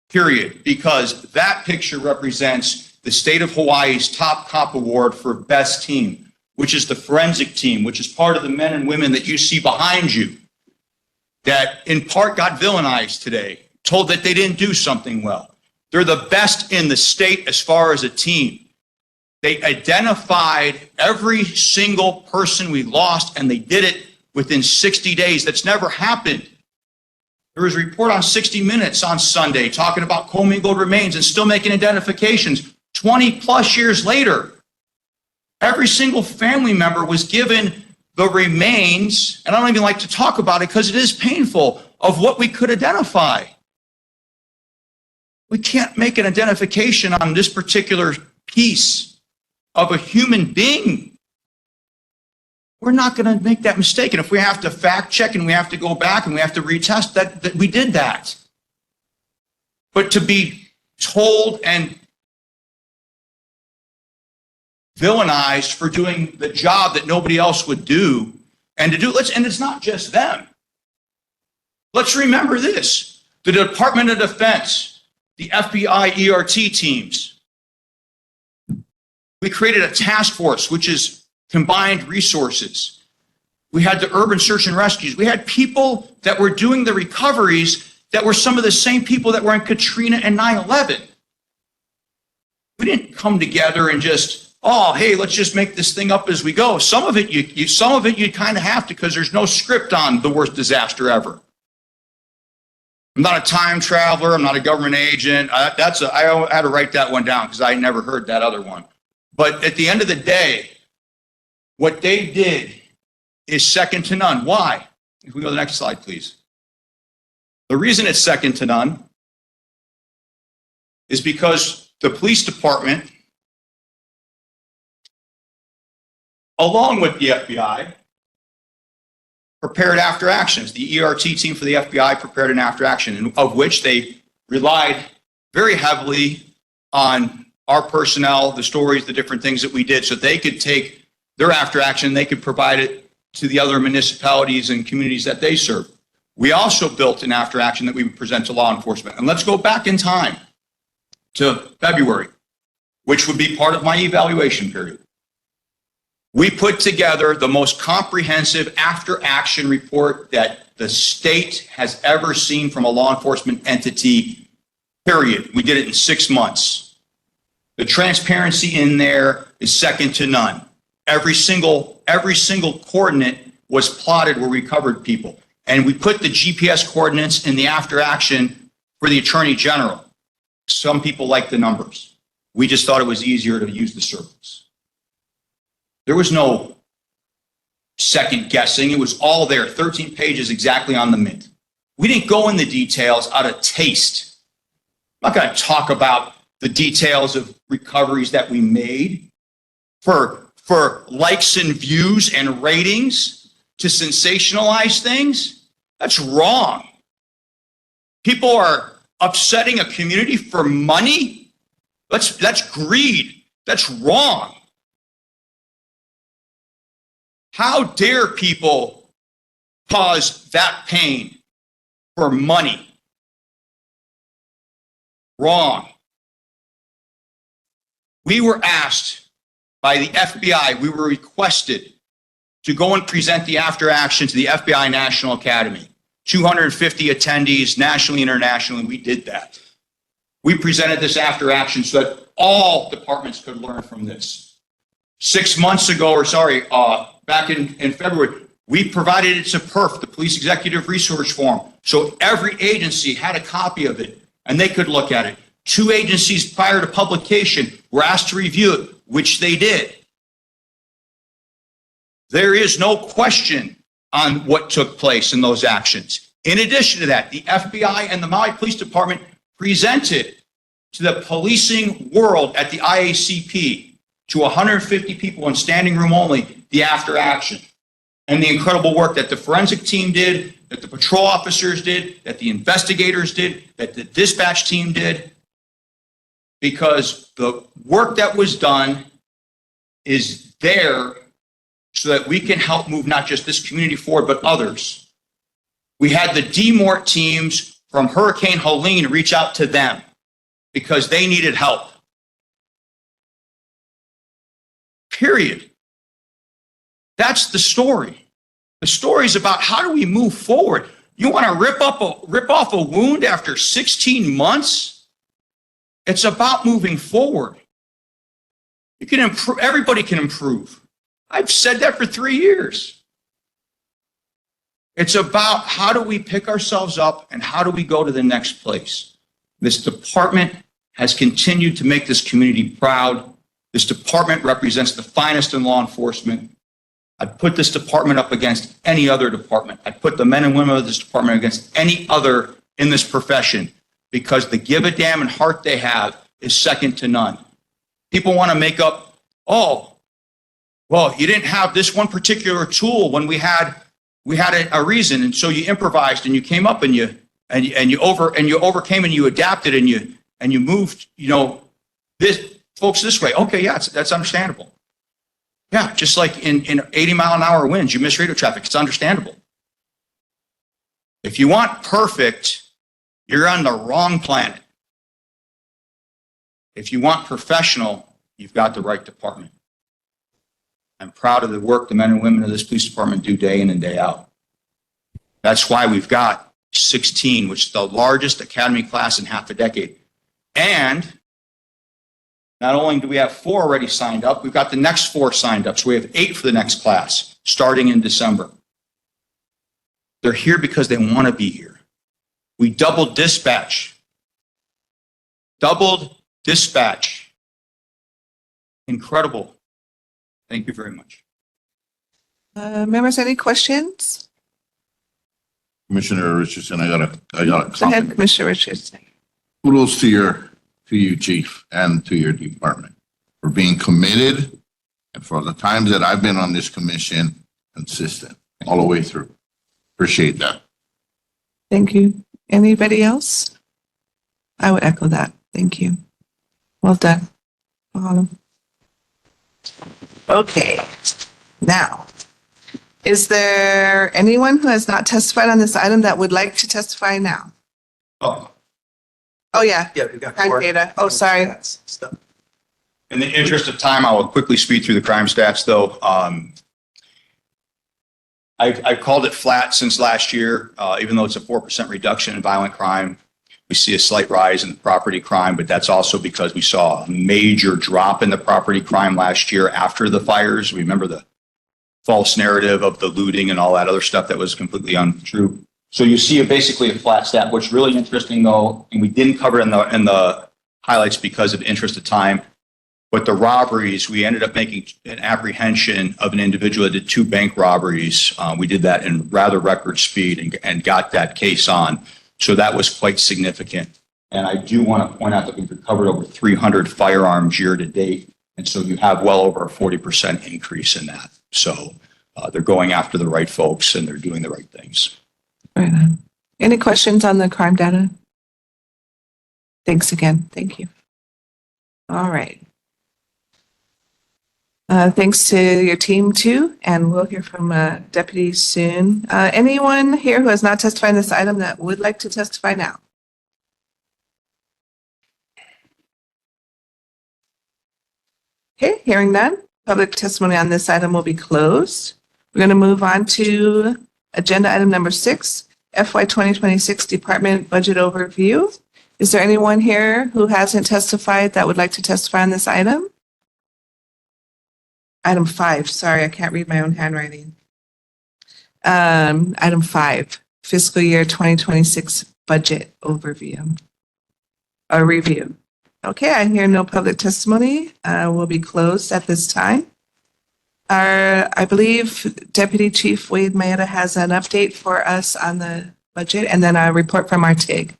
Period. Because that picture represents the state of Hawaii's top cop award for best team, which is the forensic team, which is part of the men and women that you see behind you that in part got villainized today, told that they didn't do something well. They're the best in the state as far as a team. They identified every single person we lost, and they did it within 60 days. That's never happened. There was a report on 60 Minutes on Sunday talking about commingled remains and still making identifications 20 plus years later. Every single family member was given the remains, and I don't even like to talk about it because it is painful, of what we could identify. We can't make an identification on this particular piece of a human being. We're not going to make that mistake. And if we have to fact check and we have to go back and we have to retest that we did that. But to be told and villainized for doing the job that nobody else would do, and it's not just them. Let's remember this: the Department of Defense, the FBI ERT teams. We created a task force, which is combined resources. We had the urban search and rescues. We had people that were doing the recoveries that were some of the same people that were in Katrina and 9/11. We didn't come together and just, oh, hey, let's just make this thing up as we go. Some of it you kind of have to, because there's no script on the worst disaster ever. I'm not a time traveler. I'm not a government agent. I had to write that one down because I never heard that other one. But at the end of the day, what they did is second to none. Why? If we go to the next slide, please. The reason it's second to none is because the police department, along with the FBI, prepared after actions. The ERT team for the FBI prepared an after action, of which they relied very heavily on our personnel, the stories, the different things that we did, so they could take their after action, they could provide it to the other municipalities and communities that they serve. We also built an after action that we would present to law enforcement. And let's go back in time to February, which would be part of my evaluation period. We put together the most comprehensive after action report that the state has ever seen from a law enforcement entity, period. We did it in 6 months. The transparency in there is second to none. Every single coordinate was plotted where we covered people. And we put the GPS coordinates in the after action for the Attorney General. Some people like the numbers. We just thought it was easier to use the circles. There was no second guessing. It was all there, 13 pages exactly on the mint. We didn't go in the details out of taste. I'm not going to talk about the details of recoveries that we made for likes and views and ratings to sensationalize things. That's wrong. People are upsetting a community for money. That's greed. That's wrong. How dare people cause that pain for money? Wrong. We were asked by the FBI, we were requested to go and present the after action to the FBI National Academy. 250 attendees nationally, internationally, we did that. We presented this after action so that all departments could learn from this. 6 months ago, back in February, we provided it to PERF, the Police Executive Resource Forum, so every agency had a copy of it and they could look at it. 2 agencies prior to publication were asked to review it, which they did. There is no question on what took place in those actions. In addition to that, the FBI and the Maui Police Department presented to the policing world at the IACP, to 150 people in standing room only, the after action and the incredible work that the forensic team did, that the patrol officers did, that the investigators did, that the dispatch team did, because the work that was done is there so that we can help move not just this community forward, but others. We had the DMORT teams from Hurricane Helene reach out to them because they needed help. Period. That's the story. The story is about how do we move forward. You want to rip off a wound after 16 months? It's about moving forward. You can improve. Everybody can improve. I've said that for 3 years. It's about how do we pick ourselves up and how do we go to the next place. This department has continued to make this community proud. This department represents the finest in law enforcement. I'd put this department up against any other department. I'd put the men and women of this department against any other in this profession because the give a damn and heart they have is second to none. People want to make up, oh, well, you didn't have this one particular tool when we had a reason, and so you improvised and you came up and you overcame and you adapted and you moved, this folks this way. Okay, yeah, that's understandable. Yeah, just like in 80-mile-an-hour winds, you miss radio traffic. It's understandable. If you want perfect, you're on the wrong planet. If you want professional, you've got the right department. I'm proud of the work the men and women of this police department do day in and day out. That's why we've got 16, which is the largest academy class in half a decade. And not only do we have 4 already signed up, we've got the next 4 signed up. So we have 8 for the next class starting in December. They're here because they want to be here. We doubled dispatch. Incredible. Thank you very much. Members, any questions? Commissioner Richardson, I got a Go ahead, comment. Commissioner Richardson. Kudos to you, Chief, and to your department for being committed and for the times that I've been on this commission, consistent all the way through. Appreciate that. Thank you. Anybody else? I would echo that. Thank you. Well done. Mahalo. Okay. Now, is there anyone who has not testified on this item that would like to testify now? Oh, yeah. Yeah, we got Crime 4. data. Oh, sorry. Stuff. In the interest of time, I will quickly speed through the crime stats, though. I've called it flat since last year, even though it's a 4% reduction in violent crime. We see a slight rise in property crime, but that's also because we saw a major drop in the property crime last year after the fires. Remember the false narrative of the looting and all that other stuff that was completely untrue. So you see basically a flat stat. What's really interesting though, and we didn't cover in the highlights because of interest of time, but the robberies, we ended up making an apprehension of an individual that did 2 bank robberies. We did that in rather record speed and got that case on. So that was quite significant. And I do want to point out that we've recovered over 300 firearms year to date. And so you have well over a 40% increase in that. So they're going after the right folks and they're doing the right things. Right on. Any questions on the crime data? Thanks again. Thank you. All right. Thanks to your team too, and we'll hear from deputies soon. Anyone here who has not testified in this item that would like to testify now? Okay, hearing none, public testimony on this item will be closed. We're going to move on to agenda item number 6, FY 2026 Department Budget Overview. Is there anyone here who hasn't testified that would like to testify on this item? Item 5, sorry, I can't read my own handwriting. Item 5, fiscal year 2026 budget overview. A review. Okay, I hear no public testimony. Will be closed at this time. I believe Deputy Chief Wade Maeda has an update for us on the budget and then a report from our TIG.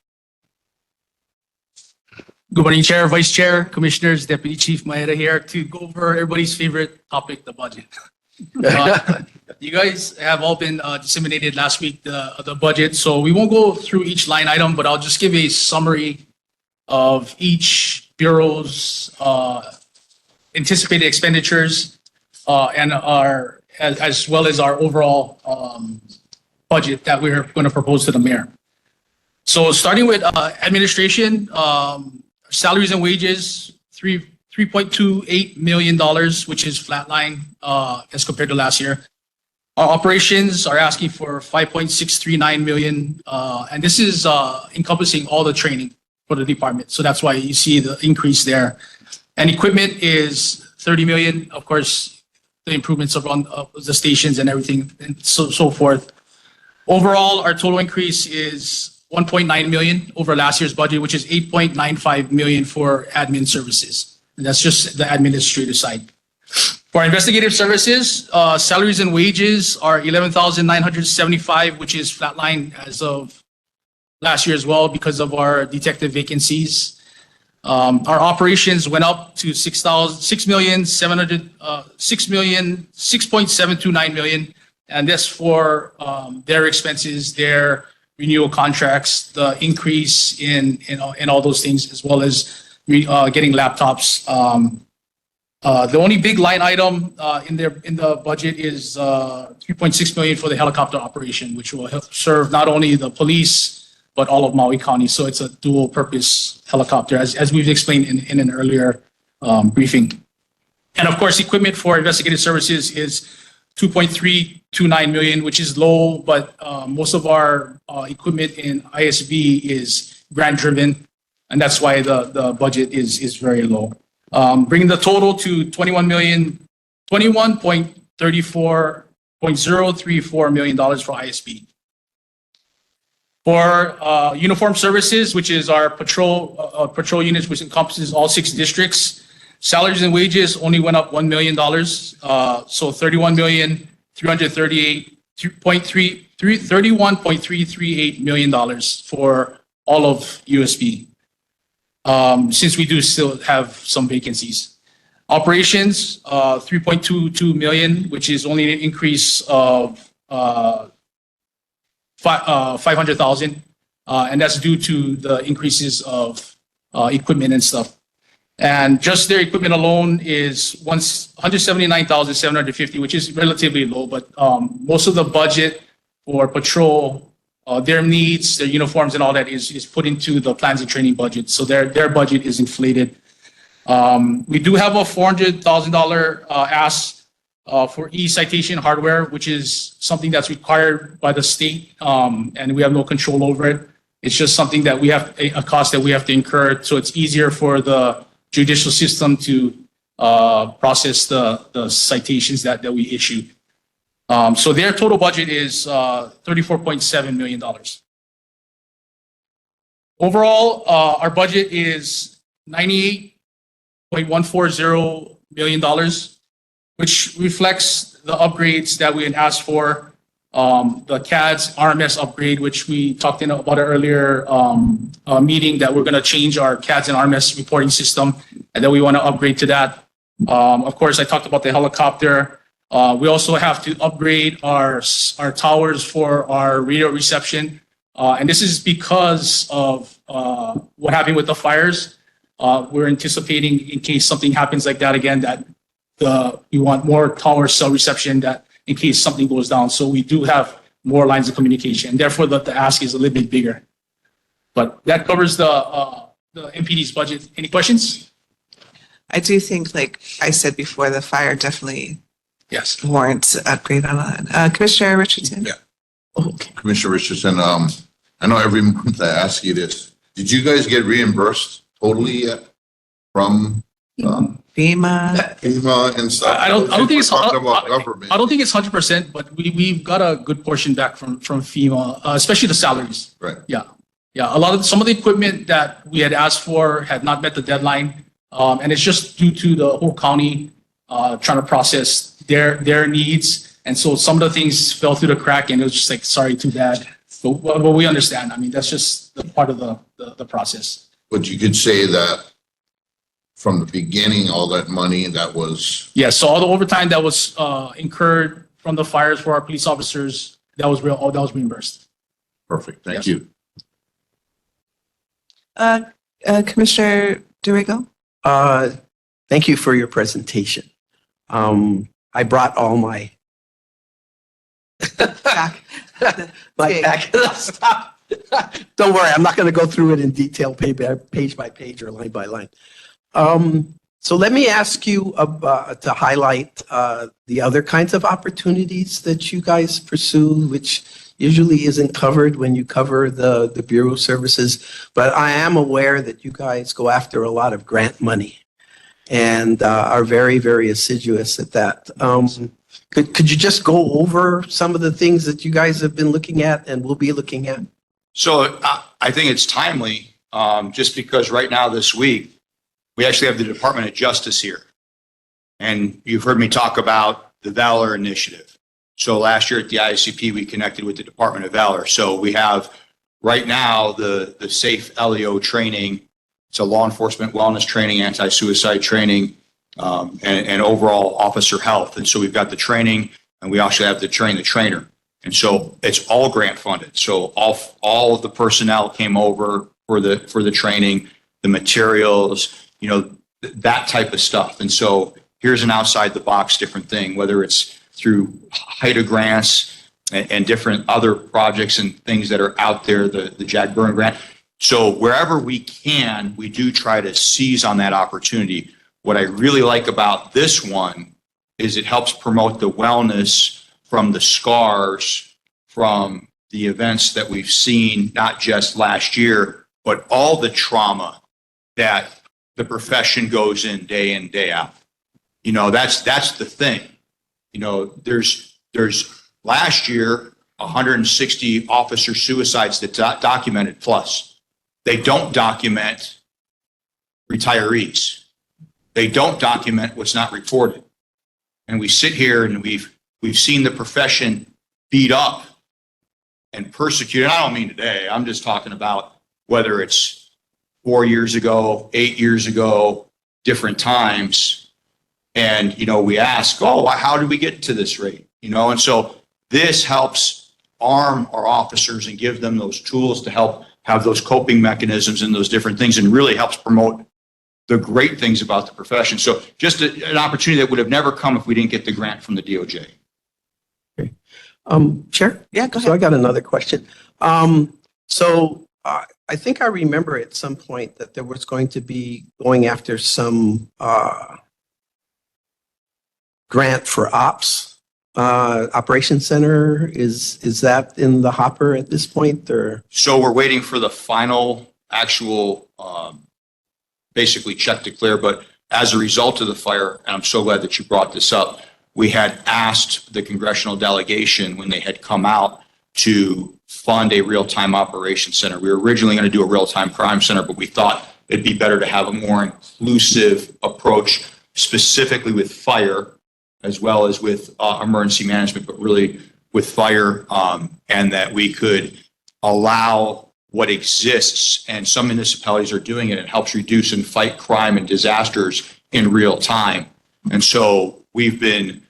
Good morning, Chair, Vice Chair, Commissioners, Deputy Chief Maeda here to go over everybody's favorite topic, the budget. You guys have all been disseminated last week, the budget, so we won't go through each line item, but I'll just give a summary of each bureau's anticipated expenditures and as well as our overall budget that we're going to propose to the mayor. So starting with administration, salaries and wages, $3.28 million, which is flatline as compared to last year. Our operations are asking for $5.639 million, and this is encompassing all the training for the department. So that's why you see the increase there. And equipment is $30 million. Of course, the improvements around the stations and everything and so forth. Overall, our total increase is $1.9 million over last year's budget, which is $8.95 million for admin services. And that's just the administrative side. For our investigative services, salaries and wages are $11,975, which is flatline as of last year as well because of our detective vacancies. Our operations went up to $6.729 million, and that's for their expenses, their renewal contracts, the increase in all those things, as well as getting laptops. The only big line item in the budget is $3.6 million for the helicopter operation, which will help serve not only the police but all of Maui County. So it's a dual purpose helicopter, as we've explained in an earlier briefing. And of course, equipment for investigative services is $2.329 million, which is low, but most of our equipment in ISB is grant driven, and that's why the budget is very low. Bringing the total to $21.34 million for ISB. For uniform services, which is our patrol units, which encompasses all 6 districts, salaries and wages only went up $1 million. So $31.338 million for all of USB. Since we do still have some vacancies. Operations, $3.22 million, which is only an increase of $500,000, and that's due to the increases of equipment and stuff. And just their equipment alone is $179,750, which is relatively low, but most of the budget for patrol, their needs, their uniforms and all that is put into the plans and training budget. So their budget is inflated. We do have a $400,000 ask for e-citation hardware, which is something that's required by the state, and we have no control over it. It's just something that we have, a cost that we have to incur, so it's easier for the judicial system to process the citations that we issue. So their total budget is $34.7 million. Overall, our budget is $98.140 million, which reflects the upgrades that we had asked for. The CAD's RMS upgrade, which we talked about earlier meeting, that we're going to change our CAD's and RMS reporting system, and then we want to upgrade to that. Of course, I talked about the helicopter. We also have to upgrade our towers for our radio reception. And this is because of what happened with the fires. We're anticipating, in case something happens like that again, that we want more tower cell reception, that in case something goes down. So we do have more lines of communication, and therefore the ask is a little bit bigger. But that covers the MPD's budget. Any questions? I do think, like I said before, the fire definitely warrants an upgrade on that. Commissioner Richardson? Yeah. Commissioner Richardson, I know every month I ask you this. Did you guys get reimbursed totally yet from FEMA and stuff? I don't think it's talking about government. I don't think it's 100%, but we've got a good portion back from FEMA, especially the salaries. Right. Yeah. Some of the equipment that we had asked for had not met the deadline. And it's just due to the whole county trying to process their needs. And so some of the things fell through the crack, and it was just like, sorry, too bad. But we understand. I mean, that's just the part of the process. But you could say that from the beginning, all that money that was. Yeah, so all the overtime that was incurred from the fires for our police officers, that was reimbursed. Perfect. Thank you. Commissioner DeRigo? Thank you for your presentation. I brought all my Back. back. Stop. Don't worry, I'm not going to go through it in detail, page by page or line by line. So let me ask you to highlight the other kinds of opportunities that you guys pursue, which usually isn't covered when you cover the Bureau services. But I am aware that you guys go after a lot of grant money and are very, very assiduous at that. Could you just go over some of the things that you guys have been looking at and will be looking at? So I think it's timely, just because right now this week, we actually have the Department of Justice here. And you've heard me talk about the Valor Initiative. So last year at the ICP, we connected with the Department of Valor. So we have right now the SAFE LEO training. It's a law enforcement wellness training, anti-suicide training, and overall officer health. And so we've got the training, and we also have to train the trainer. And so it's all grant funded. So all of the personnel came over for the training, the materials, that type of stuff. And so here's an outside the box different thing, whether it's through HIDA grants and different other projects and things that are out there, the Jack Byrne grant. So wherever we can, we do try to seize on that opportunity. What I really like about this one is it helps promote the wellness from the scars from the events that we've seen, not just last year, but all the trauma that the profession goes in day out. That's the thing. There's last year 160 officer suicides that documented plus. They don't document retirees. They don't document what's not reported. And we sit here and we've seen the profession beat up and persecuted. I don't mean today. I'm just talking about whether it's 4 years ago, 8 years ago, different times. And, we ask, how did we get to this rate? And so this helps arm our officers and give them those tools to help have those coping mechanisms and those different things, and really helps promote the great things about the profession. So just an opportunity that would have never come if we didn't get the grant from the DOJ. Okay. Chair? Yeah, go ahead. So I got another question. I think I remember at some point that there was going to be going after some grant for ops, operations center. Is that in the hopper at this point, or? So we're waiting for the final actual, basically check to clear. But as a result of the fire, and I'm so glad that you brought this up, we had asked the congressional delegation when they had come out to fund a real-time operations center. We were originally going to do a real-time crime center, but we thought it'd be better to have a more inclusive approach, specifically with fire, as well as with emergency management, but really with fire, and that we could allow what exists, and some municipalities are doing it. It helps reduce and fight crime and disasters in real time. And so we've been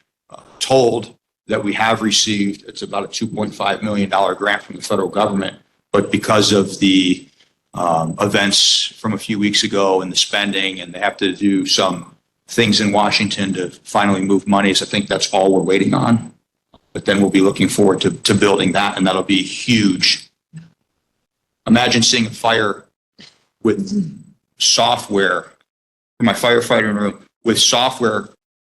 told that we have received, it's about a $2.5 million grant from the federal government, but because of the events from a few weeks ago and the spending, and they have to do some things in Washington to finally move monies, I think that's all we're waiting on. But then we'll be looking forward to building that, and that'll be huge. Imagine seeing a fire with software, for my firefighter room, with software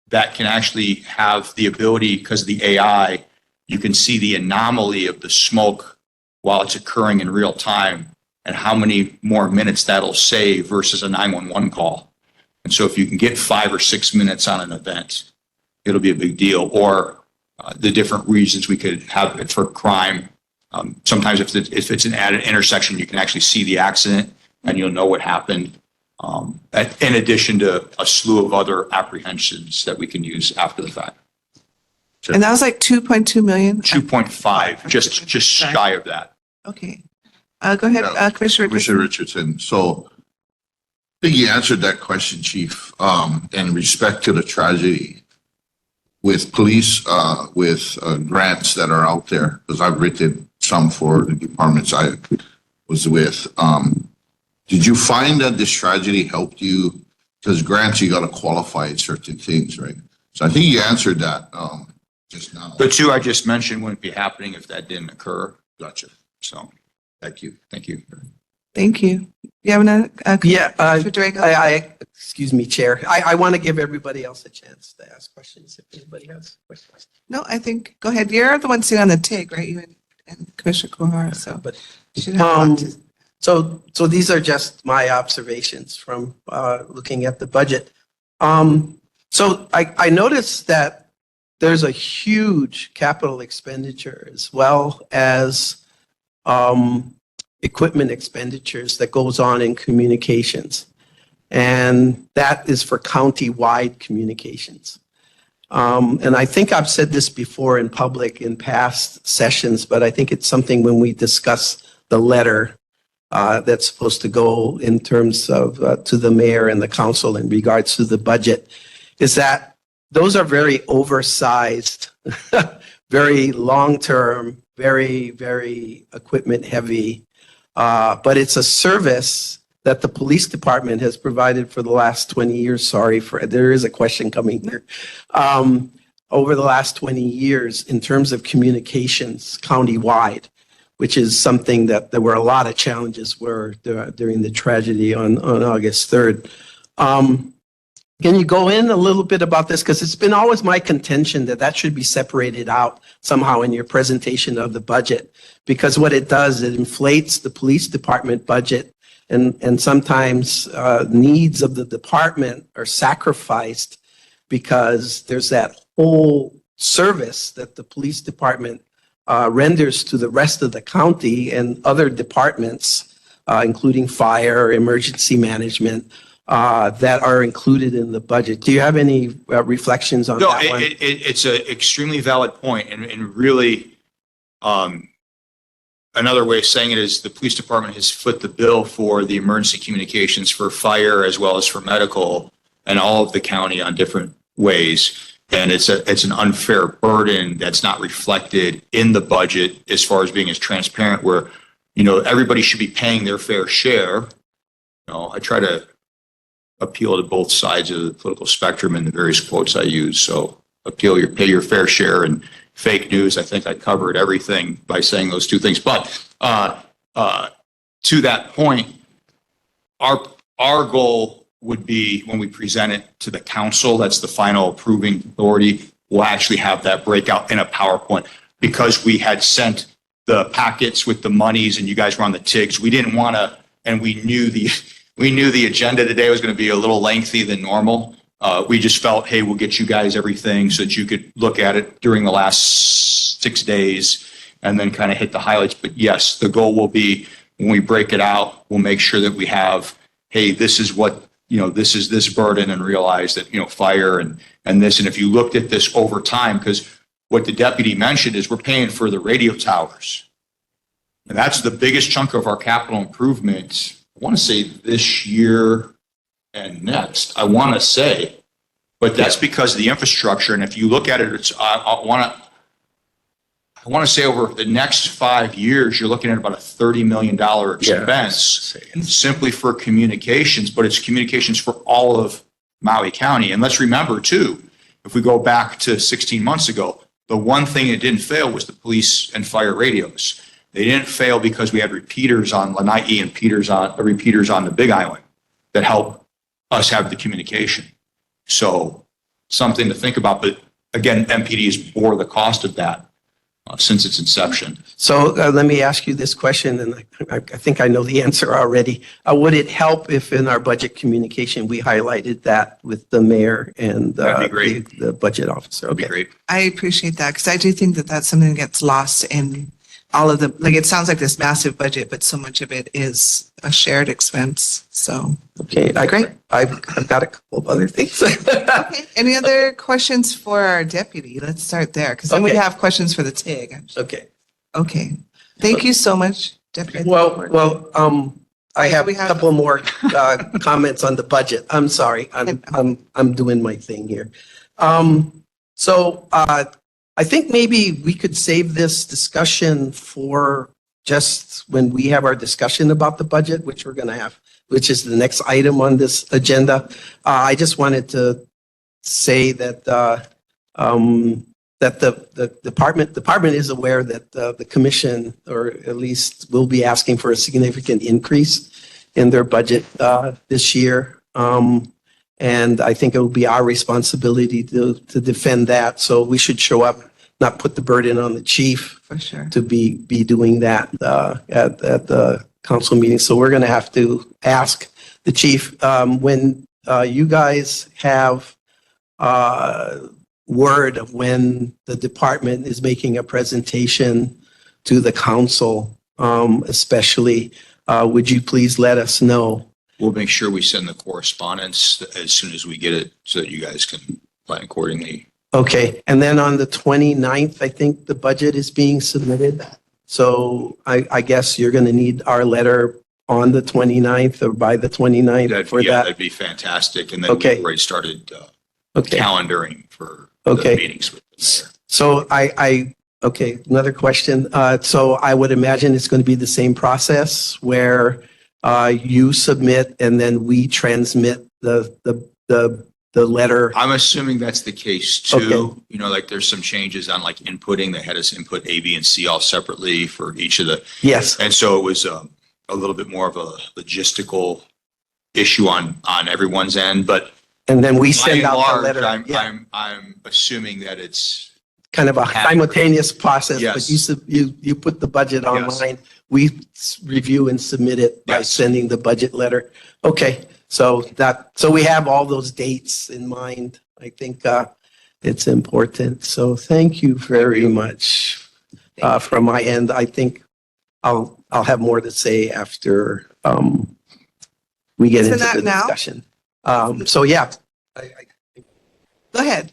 that can actually have the ability, because of the AI, you can see the anomaly of the smoke while it's occurring in real time and how many more minutes that'll save versus a 911 call. And so if you can get 5 or 6 minutes on an event, it'll be a big deal. Or the different reasons we could have it for crime. Sometimes if it's at an intersection, you can actually see the accident and you'll know what happened. In addition to a slew of other apprehensions that we can use after the fact. And that was like 2.2 million? 2.5, just shy of that. Okay. Go ahead, Commissioner Richardson. Commissioner Richardson. So I think you answered that question, Chief, in respect to the tragedy with police, with grants that are out there, because I've written some for the departments I was with. Did you find that this tragedy helped you? Because grants, you got to qualify certain things, right? So I think you answered that just now. The two I just mentioned wouldn't be happening if that didn't occur. Gotcha. So, Thank you. thank you. Thank you. You have another? Commissioner Drago? Excuse me, Chair. I want to give everybody else a chance to ask questions if anybody has questions. No, I think, go ahead. You're the one sitting on the TIG, right? You and Commissioner Kuhara, so. But, you should have a lot to- So these are just my observations from looking at the budget. So I noticed that there's a huge capital expenditure as well as equipment expenditures that goes on in communications. And that is for county-wide communications. And I think I've said this before in public in past sessions, but I think it's something when we discuss the letter that's supposed to go in terms of to the mayor and the council in regards to the budget, is that those are very oversized, very long-term, very, very equipment-heavy. But it's a service that the police department has provided for the last 20 years. Sorry for, there is a question coming here. Over the last 20 years in terms of communications countywide, which is something that there were a lot of challenges during the tragedy on August 3rd. Can you go in a little bit about this? Because it's been always my contention that should be separated out somehow in your presentation of the budget. Because what it does, it inflates the police department budget, and sometimes needs of the department are sacrificed because there's that whole service that the police department renders to the rest of the county and other departments, including fire, emergency management, that are included in the budget. Do you have any reflections on that one? It's an extremely valid point, and really, another way of saying it is the police department has foot the bill for the emergency communications for fire as well as for medical and all of the county on different ways. And it's an unfair burden that's not reflected in the budget as far as being as transparent, where, everybody should be paying their fair share. I try to appeal to both sides of the political spectrum in the various quotes I use. So pay your fair share, and fake news. I think I covered everything by saying those two things. But to that point, our goal would be when we present it to the council, that's the final approving authority, we'll actually have that breakout in a PowerPoint, because we had sent the packets with the monies and you guys were on the TIGs. We didn't want to, and we knew the agenda today was going to be a little lengthy than normal. We just felt, hey, we'll get you guys everything so that you could look at it during the last 6 days and then kind of hit the highlights. But yes, the goal will be when we break it out, we'll make sure that we have, hey, this is what, this is this burden, and realize that, fire and this. And if you looked at this over time, because what the deputy mentioned is we're paying for the radio towers. And that's the biggest chunk of our capital improvements. I want to say this year and next, I want to say, but that's because of the infrastructure. And if you look at it, it's, I want to say over the next 5 years, you're looking at about a $30 million expense simply for communications, but it's communications for all of Maui County. And let's remember too, if we go back to 16 months ago, the one thing that didn't fail was the police and fire radios. They didn't fail because we had repeaters on Lanai and repeaters on the Big Island that help us have the communication. So something to think about, but again, MPD has bore the cost of that since its inception. So let me ask you this question, and I think I know the answer already. Would it help if in our budget communication, we highlighted that with the mayor and That'd be great. the budget officer? That'd be Okay. great. I appreciate that because I do think that that's something that gets lost in all of the, like, it sounds like this massive budget, but so much of it is a shared expense. So, Okay, Great. I've got a couple of other things. okay. Any other questions for our deputy? Let's start there because then we Okay. have questions for the TIG. Okay. Okay. Thank you so much, Deputy. Well, I have We a have- couple more comments on the budget. I'm sorry. I'm doing my thing here. So I think maybe we could save this discussion for just when we have our discussion about the budget, which we're going to have, which is the next item on this agenda. I just wanted to say that that the department is aware that the commission, or at least will be asking for a significant increase in their budget this year. And I think it will be our responsibility to defend that. So we should show up, not put the burden on the chief For sure. to be doing that at the council meeting. So we're going to have to ask the chief, when you guys have word of when the department is making a presentation to the council, especially, would you please let us know? We'll make sure we send the correspondence as soon as we get it so that you guys can plan accordingly. Okay, and then on the 29th, I think the budget is being submitted. So I guess you're going to need our letter on the 29th or by the 29th for that. That'd be fantastic. And then Okay. we've already started Okay, calendaring for Okay. the meetings with the mayor. so okay, another question. So I would imagine it's going to be the same process where you submit and then we transmit the letter. I'm assuming that's the case too. Okay. You know, like there's some changes on like inputting. They had us input A, B, and C all separately for each of the, Yes, and so it was a little bit more of a logistical issue on everyone's end, but and then we by send and out the large, letter. Yeah, I'm assuming that it's, kind of a simultaneous process, but Yes. you put the budget online. We review and submit it by Yes. sending the budget letter. Okay, so we have all those dates in mind. I think it's important. So thank you very much from my end. I think I'll have more to say after we get Isn't into that the now? discussion. So yeah. Go ahead.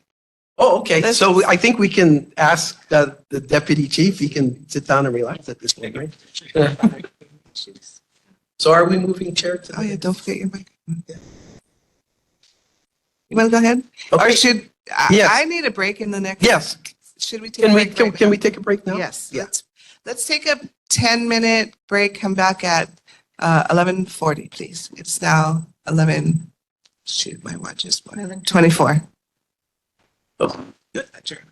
Oh, okay. So I think we can ask the deputy chief, he can sit down and relax at this point, right? So are we moving chair to? Oh, yeah, don't forget your mic. You want to go ahead? Or Okay. should, Yes. I need a break in the next. Yes. Should we take a Can we, break? can right can now? we take a break now? Yes, let's take a 10-minute break, come back at 11:40, please. It's now 11, shoot, my watch is what, 24. Oh, Good. Adjourn.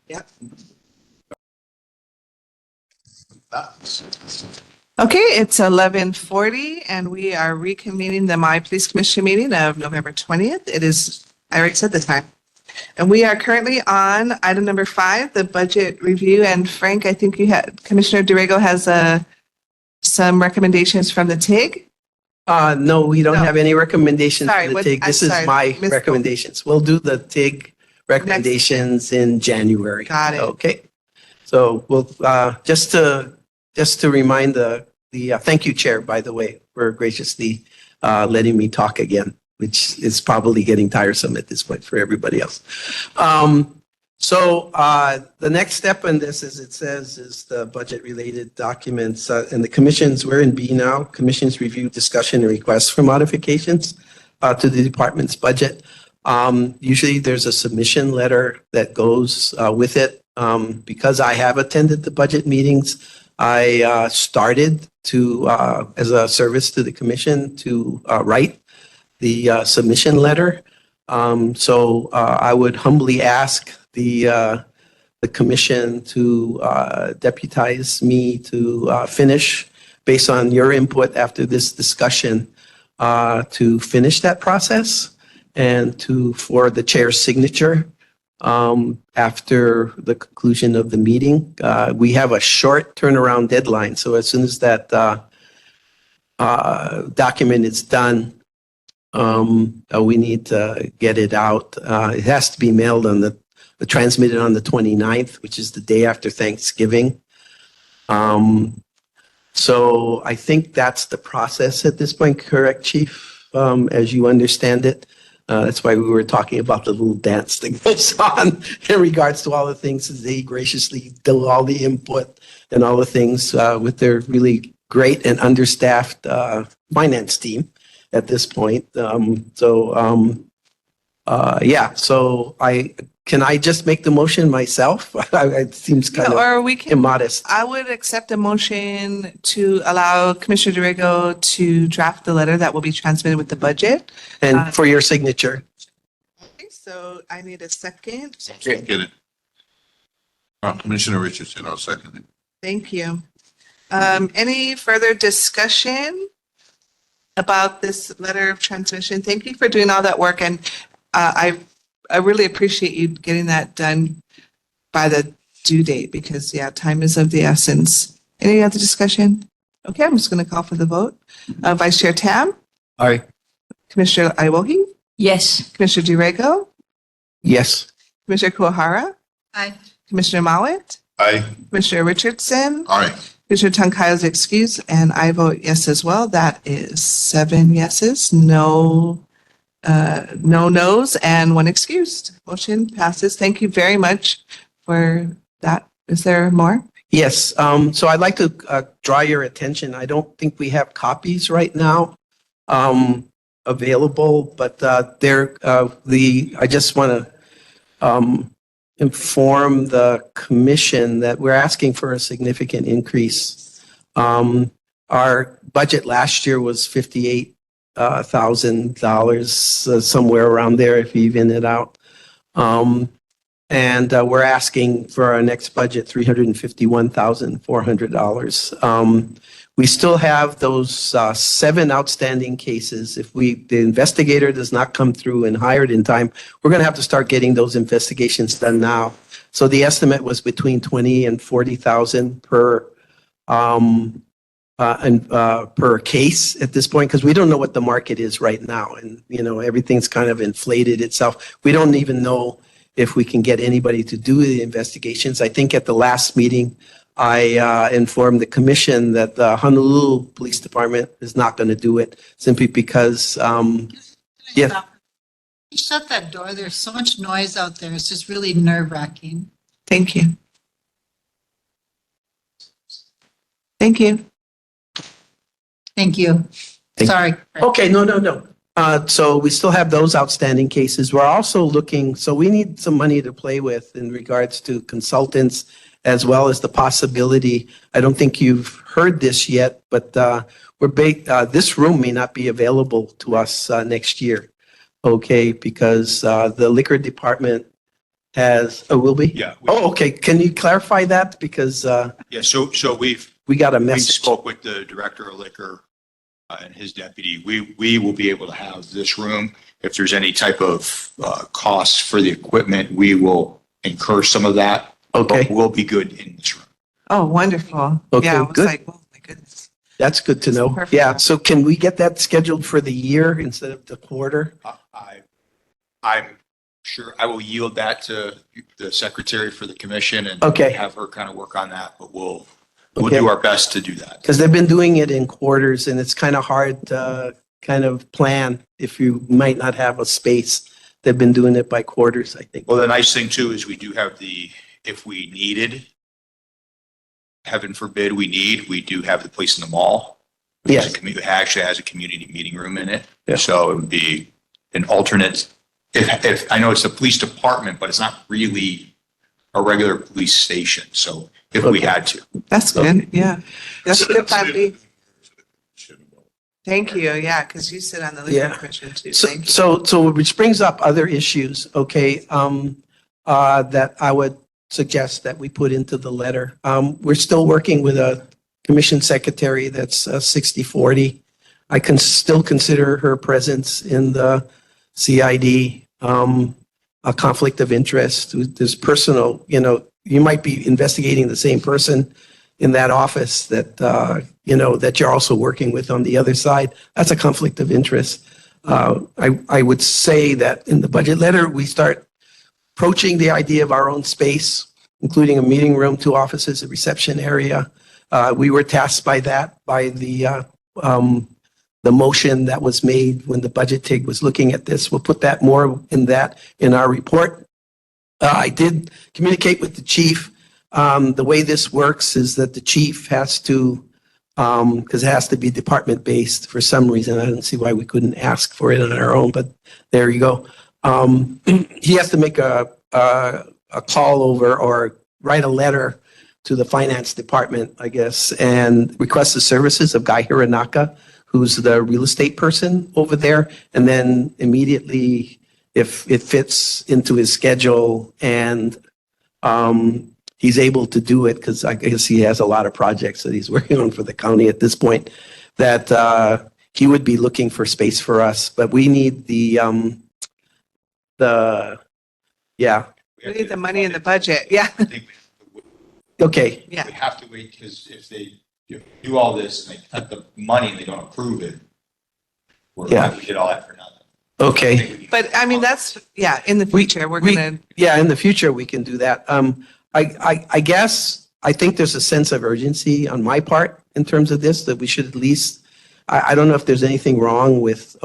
Yep. Okay, it's 11:40 and we are reconvening the Maui Police Commission meeting of November 20th. It is, I already said the time. And we are currently on item number 5, the budget review. And Frank, I think you had, Commissioner Durego has some recommendations from the TIG. No, we don't No. have any recommendations Sorry, for the what- TIG. I'm This is sorry, my misspoke. recommendations. We'll do the TIG recommendations in January. Got it. Okay. So we'll, just to remind thank you, Chair, by the way, for graciously letting me talk again, which is probably getting tiresome at this point for everybody else. So the next step in this, as it says, is the budget-related documents. And the commissions, we're in B now, commissions review, discussion, and requests for modifications to the department's budget. Usually there's a submission letter that goes with it. Because I have attended the budget meetings, I started to, as a service to the commission, to write the submission letter. So I would humbly ask the commission to deputize me to finish, based on your input after this discussion, to finish that process and for the chair's signature after the conclusion of the meeting. We have a short turnaround deadline, so as soon as that document is done, we need to get it out. It has to be mailed transmitted on the 29th, which is the day after Thanksgiving. So I think that's the process at this point, correct, Chief? As you understand it. That's why we were talking about the little dance that goes on in regards to all the things that they graciously do, all the input and all the things with their really great and understaffed finance team at this point. So can I just make the motion myself? It seems kind of Or we can, immodest. I would accept a motion to allow Commissioner Dorigo to draft the letter that will be transmitted with the budget. And for your signature. Okay, so I need a second. Can't get it. Commissioner Richardson, I'll second it. Thank you. Any further discussion about this letter of transmission? Thank you for doing all that work, and I really appreciate you getting that done by the due date, because time is of the essence. Any other discussion? Okay, I'm just going to call for the vote. Vice Chair Tam, Aye. Commissioner Iwohi, Yes. Commissioner Dorigo, Yes. Commissioner Kuwahara, Aye. Commissioner Mowat, Aye. Commissioner Richardson, All right. Commissioner Tankayo's excused, and I vote yes as well. That is 7 yeses, no no's, and 1 excused. Motion passes. Thank you very much for that. Is there more? Yes, so I'd like to draw your attention. I don't think we have copies right now available, but I just want to inform the commission that we're asking for a significant increase. Our budget last year was $58,000, somewhere around there if you even it out. And we're asking for our next budget, $351,400. We still have those 7 outstanding cases. If the investigator does not come through and hired in time, we're going to have to start getting those investigations done now. So the estimate was between 20 and 40,000 per case at this point, because we don't know what the market is right now, and everything's kind of inflated itself. We don't even know if we can get anybody to do the investigations. I think at the last meeting, I informed the commission that the Honolulu Police Department is not going to do it, simply because, yeah. Shut that door. There's so much noise out there. It's just really nerve-wracking. Thank you. Thank you. Thank you. Sorry. Okay, no. So we still have those outstanding cases. We're also looking, so we need some money to play with in regards to consultants, as well as the possibility, I don't think you've heard this yet, but this room may not be available to us next year, okay? Because the liquor department will be? Yeah. Okay, can you clarify that? Because Yeah, so we got a we message. spoke with the director of liquor and his deputy. We will be able to have this room. If there's any type of costs for the equipment, we will incur some of that. Okay. But we'll be good in this room. Oh, wonderful. Okay, Yeah, I was good. like, oh my goodness. That's good to know. Perfect. Yeah, so can we get that scheduled for the year instead of the quarter? I'm sure I will yield that to the secretary for the commission and Okay. have her kind of work on that, but we'll Okay. do our best to do that. Because they've been doing it in quarters and it's kind of hard to kind of plan if you might not have a space. They've been doing it by quarters, I think. Well, the nice thing too is we do have if we needed, heaven forbid we do have the place in the mall. Yes. It actually has a community meeting room in it. Yeah. So it would be an alternate. If I know it's the police department, but it's not really a regular police station. So if we had to. That's good. Yeah. That's a good plan B. Thank you. Yeah, because you sit on the legal Yeah. commission too. So, Thank you. so which brings up other issues, okay, that I would suggest that we put into the letter. We're still working with a commission secretary that's 60/40. I can still consider her presence in the CID a conflict of interest. There's personal, you might be investigating the same person in that office that, that you're also working with on the other side. That's a conflict of interest. I would say that in the budget letter, we start approaching the idea of our own space, including a meeting room, 2 offices, a reception area. We were tasked by that, by the motion that was made when the budget TIG was looking at this. We'll put that more in our report. I did communicate with the chief. The way this works is that the chief has to, because it has to be department-based for some reason. I don't see why we couldn't ask for it on our own, but there you go. He has to make a call over or write a letter to the finance department, I guess, and request the services of Guy Hiranaka, who's the real estate person over there. And then immediately, if it fits into his schedule and he's able to do it, because I guess he has a lot of projects that he's working on for the county at this point, that he would be looking for space for us. But we need We need the money in the budget. Yeah. okay. Yeah. We have to wait because if they do all this and they cut the money and they don't approve it, we did all that for nothing. Okay. But I mean, in the future, we're going to. Yeah, in the future, we can do that. I guess, I think there's a sense of urgency on my part in terms of this, that we should at least, I don't know if there's anything wrong with,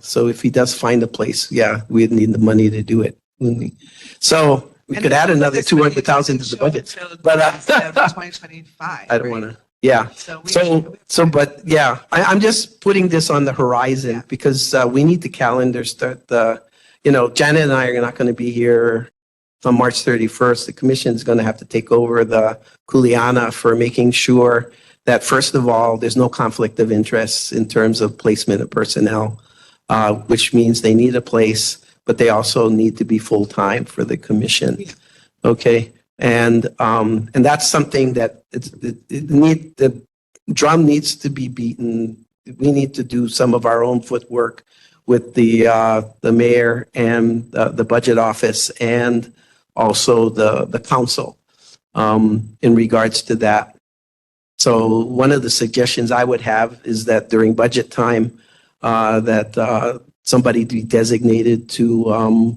so if he does find a place, we'd need the money to do it. So we could add another 200,000 to the budget. But 2025. I don't want to, yeah. I'm just putting this on the horizon because we need the calendar start Janet and I are not going to be here on March 31st. The commission is going to have to take over the Kuleana for making sure that, first of all, there's no conflict of interest in terms of placement of personnel, which means they need a place, but they also need to be full-time for the commission. Okay. And that's something that the drum needs to be beaten. We need to do some of our own footwork with the mayor and the budget office and also the council in regards to that. So one of the suggestions I would have is that during budget time, that somebody be designated to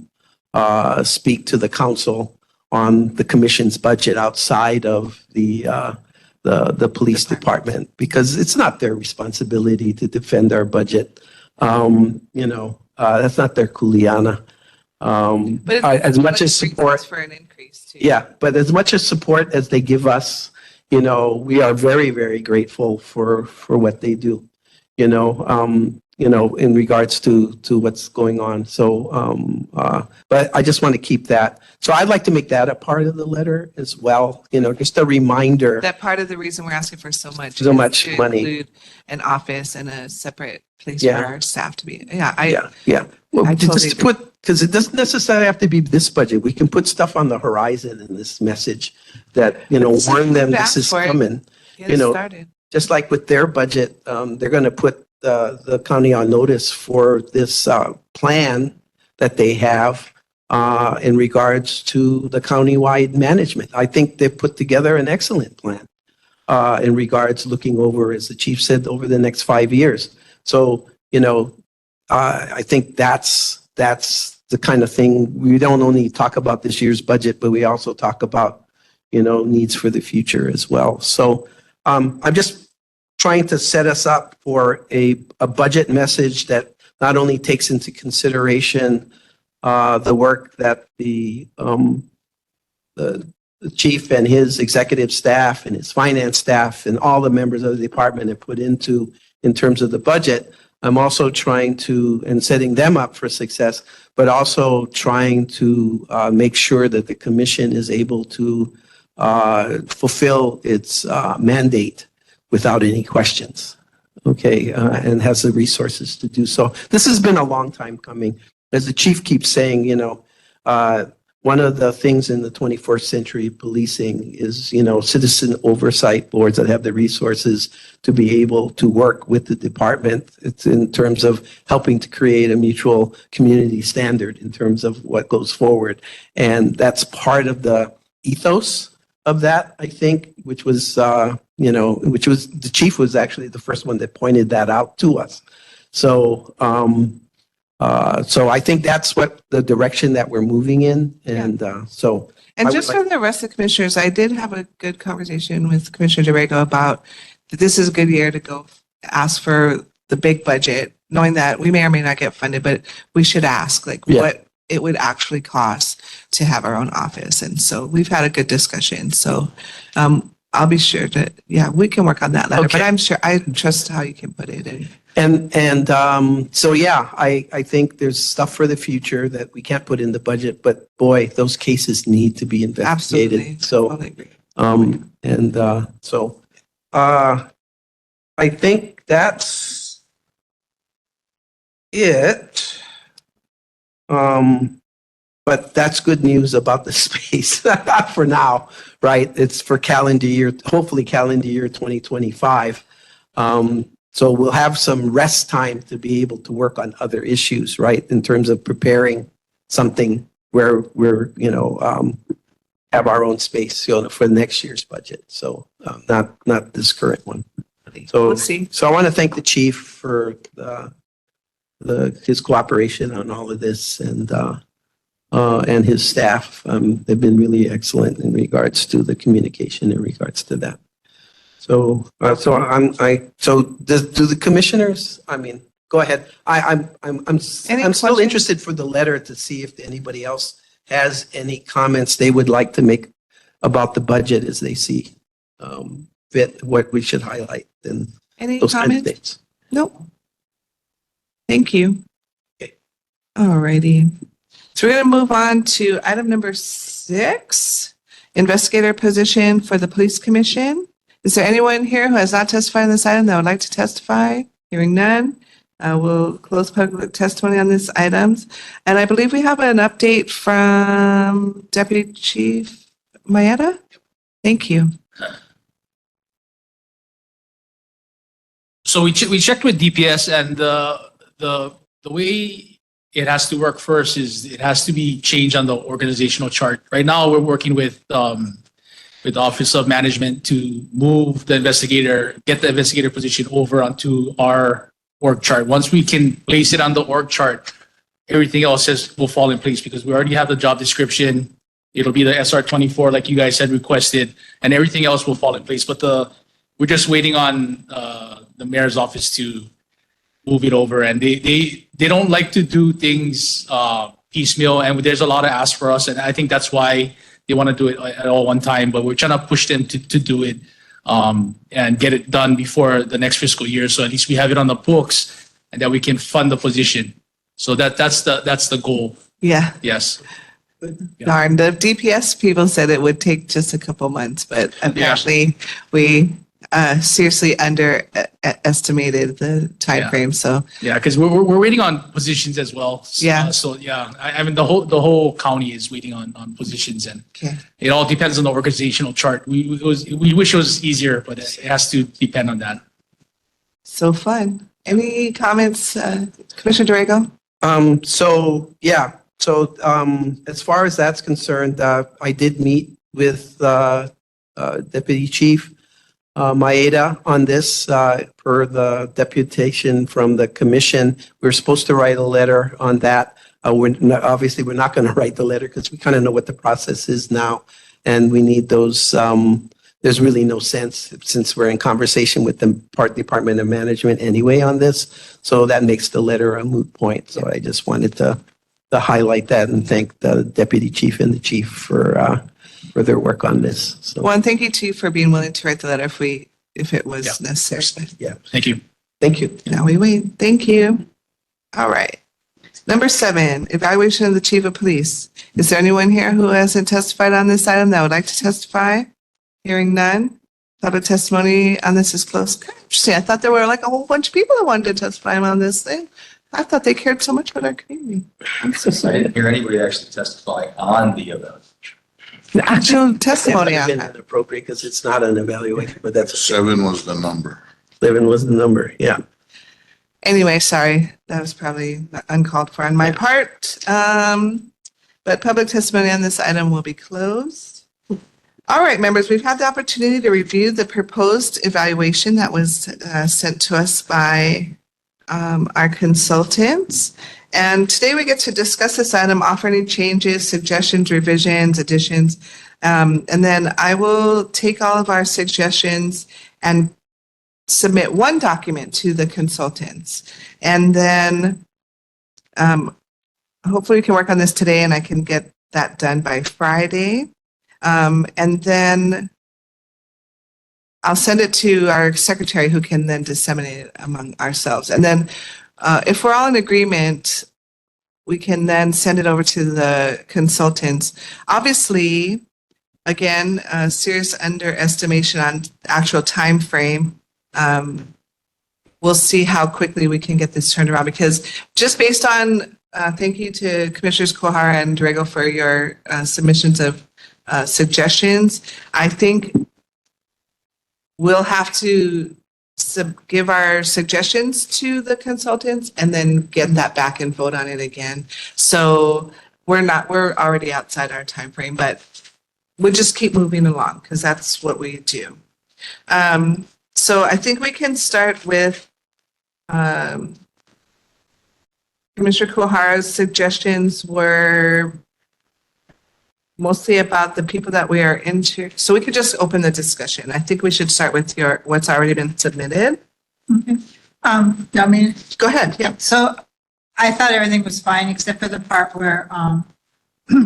speak to the council on the commission's budget outside of the police department, because it's not their responsibility to defend our budget. That's not their Kuleana. But As much as support, for an increase too. but as much as support as they give us, we are very, very grateful for what they do, in regards to what's going on. So, but I just want to keep that. So I'd like to make that a part of the letter as well, just a reminder. That part of the reason we're asking for so much. So is much to money. include an office and a separate place Yeah. for our staff to be. Well, I totally just put, because it doesn't necessarily have to be this budget. We can put stuff on the horizon in this message that, warn them this is for it. coming. Get it started. Just like with their budget, they're going to put the county on notice for this plan that they have in regards to the countywide management. I think they've put together an excellent plan. in regards looking over, as the chief said, over the next 5 years. So, you know, I think that's the kind of thing, we don't only talk about this year's budget, but we also talk about, you know, needs for the future as well. So I'm just trying to set us up for a budget message that not only takes into consideration the work that the chief and his executive staff and his finance staff and all the members of the department have put into in terms of the budget. I'm also trying to, and setting them up for success, but also trying to make sure that the commission is able to fulfill its mandate without any questions, okay, and has the resources to do so. This has been a long time coming. As the chief keeps saying, you know, one of the things in the 21st century policing is, you know, citizen oversight boards that have the resources to be able to work with the department. It's in terms of helping to create a mutual community standard in terms of what goes forward. And that's part of the ethos of that, I think, which was, you know, which was, the chief was actually the first one that pointed that out to us. So, so I think that's what the direction that we're moving in. And so. And I would just like- for the rest of the commissioners, I did have a good conversation with Commissioner DeRego about that this is a good year to go ask for the big budget, knowing that we may or may not get funded, but we should ask like Yeah. what it would actually cost to have our own office. And so we've had a good discussion. So I'll be sure to, yeah, we can work on that letter, but Okay. I'm sure, I trust how you can put it in. And so, yeah, I think there's stuff for the future that we can't put in the budget, but boy, those cases need to be investigated. Absolutely. So, Totally agree. so I think that's it. But that's good news about the space for now, right? It's for calendar year, hopefully calendar year 2025. So we'll have some rest time to be able to work on other issues, right? In terms of preparing something where we're, you know, have our own space, you know, for next year's budget. So not this current one. So, We'll see. so I want to thank the chief for his cooperation on all of this and his staff. They've been really excellent in regards to the communication in regards to that. So, so do the commissioners, I mean, go ahead. I'm still questions? interested for the letter to see if anybody else has any comments they would like to make about the budget as they see fit, what we should highlight and Any those kind of comments? things. Nope. Thank you. Okay. All righty. So we're going to move on to item number 6, investigator position for the police commission. Is there anyone here who has not testified on this item that would like to testify? Hearing none, we'll close public testimony on this items. And I believe we have an update from Deputy Chief Maeda. Thank you. So we checked with DPS, and the way it has to work first is it has to be changed on the organizational chart. Right now, we're working with the Office of Management to move the investigator, get the investigator position over onto our org chart. Once we can place it on the org chart, everything else will fall in place because we already have the job description. It'll be the SR 24, like you guys had requested, and everything else will fall in place. But we're just waiting on the mayor's office to move it over, and they don't like to do things piecemeal, and there's a lot of ask for us, and I think that's why they want to do it at all one time. But we're trying to push them to do it and get it done before the next fiscal year, so at least we have it on the books and that we can fund the position. So that's the goal. Yeah. Yes. Darn, the DPS people said it would take just a couple months, but apparently we seriously underestimated the timeframe. So Yeah, because we're waiting on positions as well. Yeah. So yeah, I mean the whole county is waiting on positions, and okay. it all depends on the organizational chart. We wish it was easier, but it has to depend on that. So fun. Any comments, Commissioner Dorrego? So, yeah, so as far as that's concerned, I did meet with Deputy Chief. Maeda on this, per the deputation from the commission. We're supposed to write a letter on that. Obviously, we're not going to write the letter because we kind of know what the process is now. And we need those, there's really no sense since we're in conversation with the Department of Management anyway on this. So that makes the letter a moot point. So I just wanted to highlight that and thank the deputy chief and the chief for their work on this. So, Well, and thank you too for being willing to write the letter if it was Yeah. necessary. yeah, Thank you. thank you. Now we wait. Thank you. All right. Number 7, evaluation of the chief of police. Is there anyone here who hasn't testified on this item that would like to testify? Hearing none. Public testimony on this is closed. Kind of interesting. I thought there were like a whole bunch of people that wanted to testify on this thing. I thought they cared so much about our community. I'm so I sorry. didn't hear anybody actually testify on the event. The actual testimony That on might have that. been inappropriate because it's not an evaluation, but that's 7 was the number. 11 was the number. Yeah. Anyway, sorry, that was probably uncalled for on my part. But public testimony on this item will be closed. All right, members, we've had the opportunity to review the proposed evaluation that was sent to us by our consultants. And today we get to discuss this item, offer any changes, suggestions, revisions, additions. And then I will take all of our suggestions and submit one document to the consultants. And then hopefully we can work on this today and I can get that done by Friday. And then I'll send it to our secretary who can then disseminate it among ourselves. And then if we're all in agreement, we can then send it over to the consultants. Obviously, again, a serious underestimation on the actual time frame. We'll see how quickly we can get this turned around because just based on, thank you to Commissioners Kuhara and Drago for your submissions of suggestions. I think we'll have to give our suggestions to the consultants and then get that back and vote on it again. So we're already outside our time frame, but we'll just keep moving along because that's what we do. So I think we can start with Commissioner Kuhara's suggestions were mostly about the people that we are into. So we could just open the discussion. I think we should start with what's already been submitted. Okay. I mean, Go ahead. Yeah. so I thought everything was fine except for the part where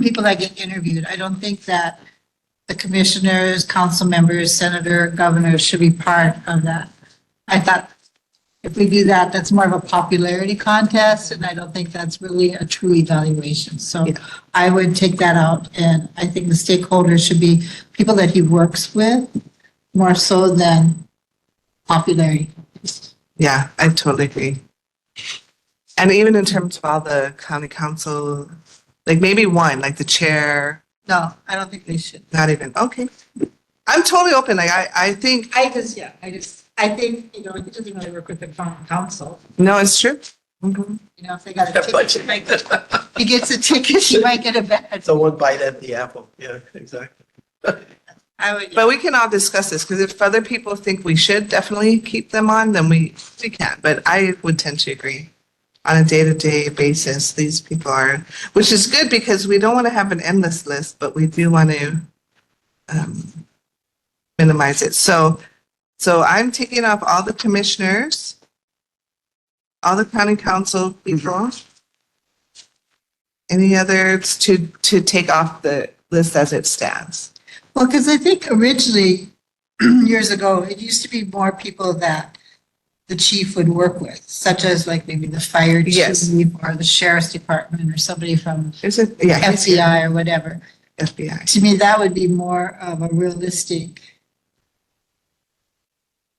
people that get interviewed. I don't think that the commissioners, council members, senator, governors should be part of that. I thought if we do that, that's more of a popularity contest, and I don't think that's really a true evaluation. So I would take that out, and I think the stakeholders should be people that he works with more so than popularity. Yeah, I totally agree. And even in terms of all the county council, like maybe one, like the chair, No, I don't think they should. not even, okay. I'm totally open. Like I think, I think, he doesn't really work with the council. no, it's true. Mhm. If they got a ticket, if he gets a ticket, he might get a badge. So one bite at the apple. Yeah, exactly. I would, But we can all discuss this because if other people think we should definitely keep them on, then we can. But I would tend to agree. On a day-to-day basis, these people are, which is good because we don't want to have an endless list, but we do want to minimize it. So I'm taking off all the commissioners, all the county council people. Any others to take off the list as it stands? well, because I think originally, years ago, it used to be more people that the chief would work with, such as like maybe the fire Yes. chief or the sheriff's department or somebody from Is it? Yeah. FBI or whatever. FBI. To me, that would be more of a realistic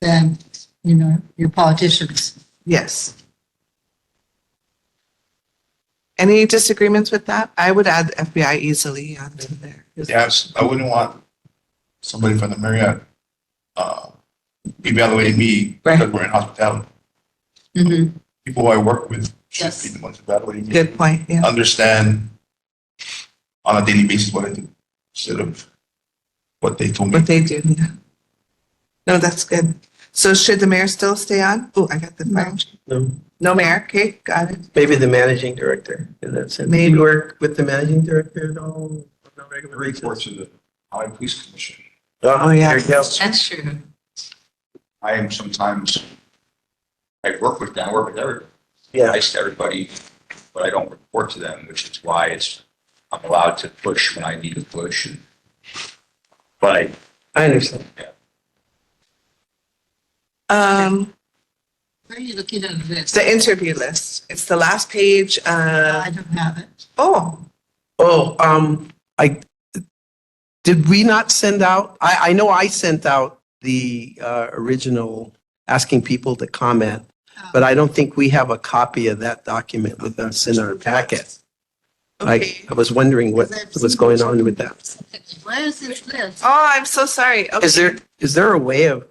than, your politicians. Yes. Any disagreements with that? I would add FBI easily on there. Yes, I wouldn't want somebody from the Marriott evaluating me because we're in hospitality. Mm-hmm. People who I work with should Yes. be the ones evaluating me. Good point. Yeah. Understand on a daily basis what I do instead of what they told me. What they do. Yeah. No, that's good. So should the mayor still stay on? Oh, I got the fire chief. No, No mayor. Okay, got it. maybe the managing director in that sense. Do Maybe. you work with the managing director at all? on a regular basis? Reports of the Maui Police Commission. Oh, yeah. There you go. That's true. I am sometimes, I work with them, I work with everybody. Yeah. Nice to everybody, but I don't report to them, which is why I'm allowed to push when I need to push. But I understand. Where are you looking at this? The interview list. It's the last page. I don't have it. Oh, Did we not send out, I know I sent out the original asking people to comment, but I don't think we have a copy of that document with us in our packet. okay. I was wondering what was going on with that. Where is this list? Oh, I'm so sorry. Okay. Is there a way of,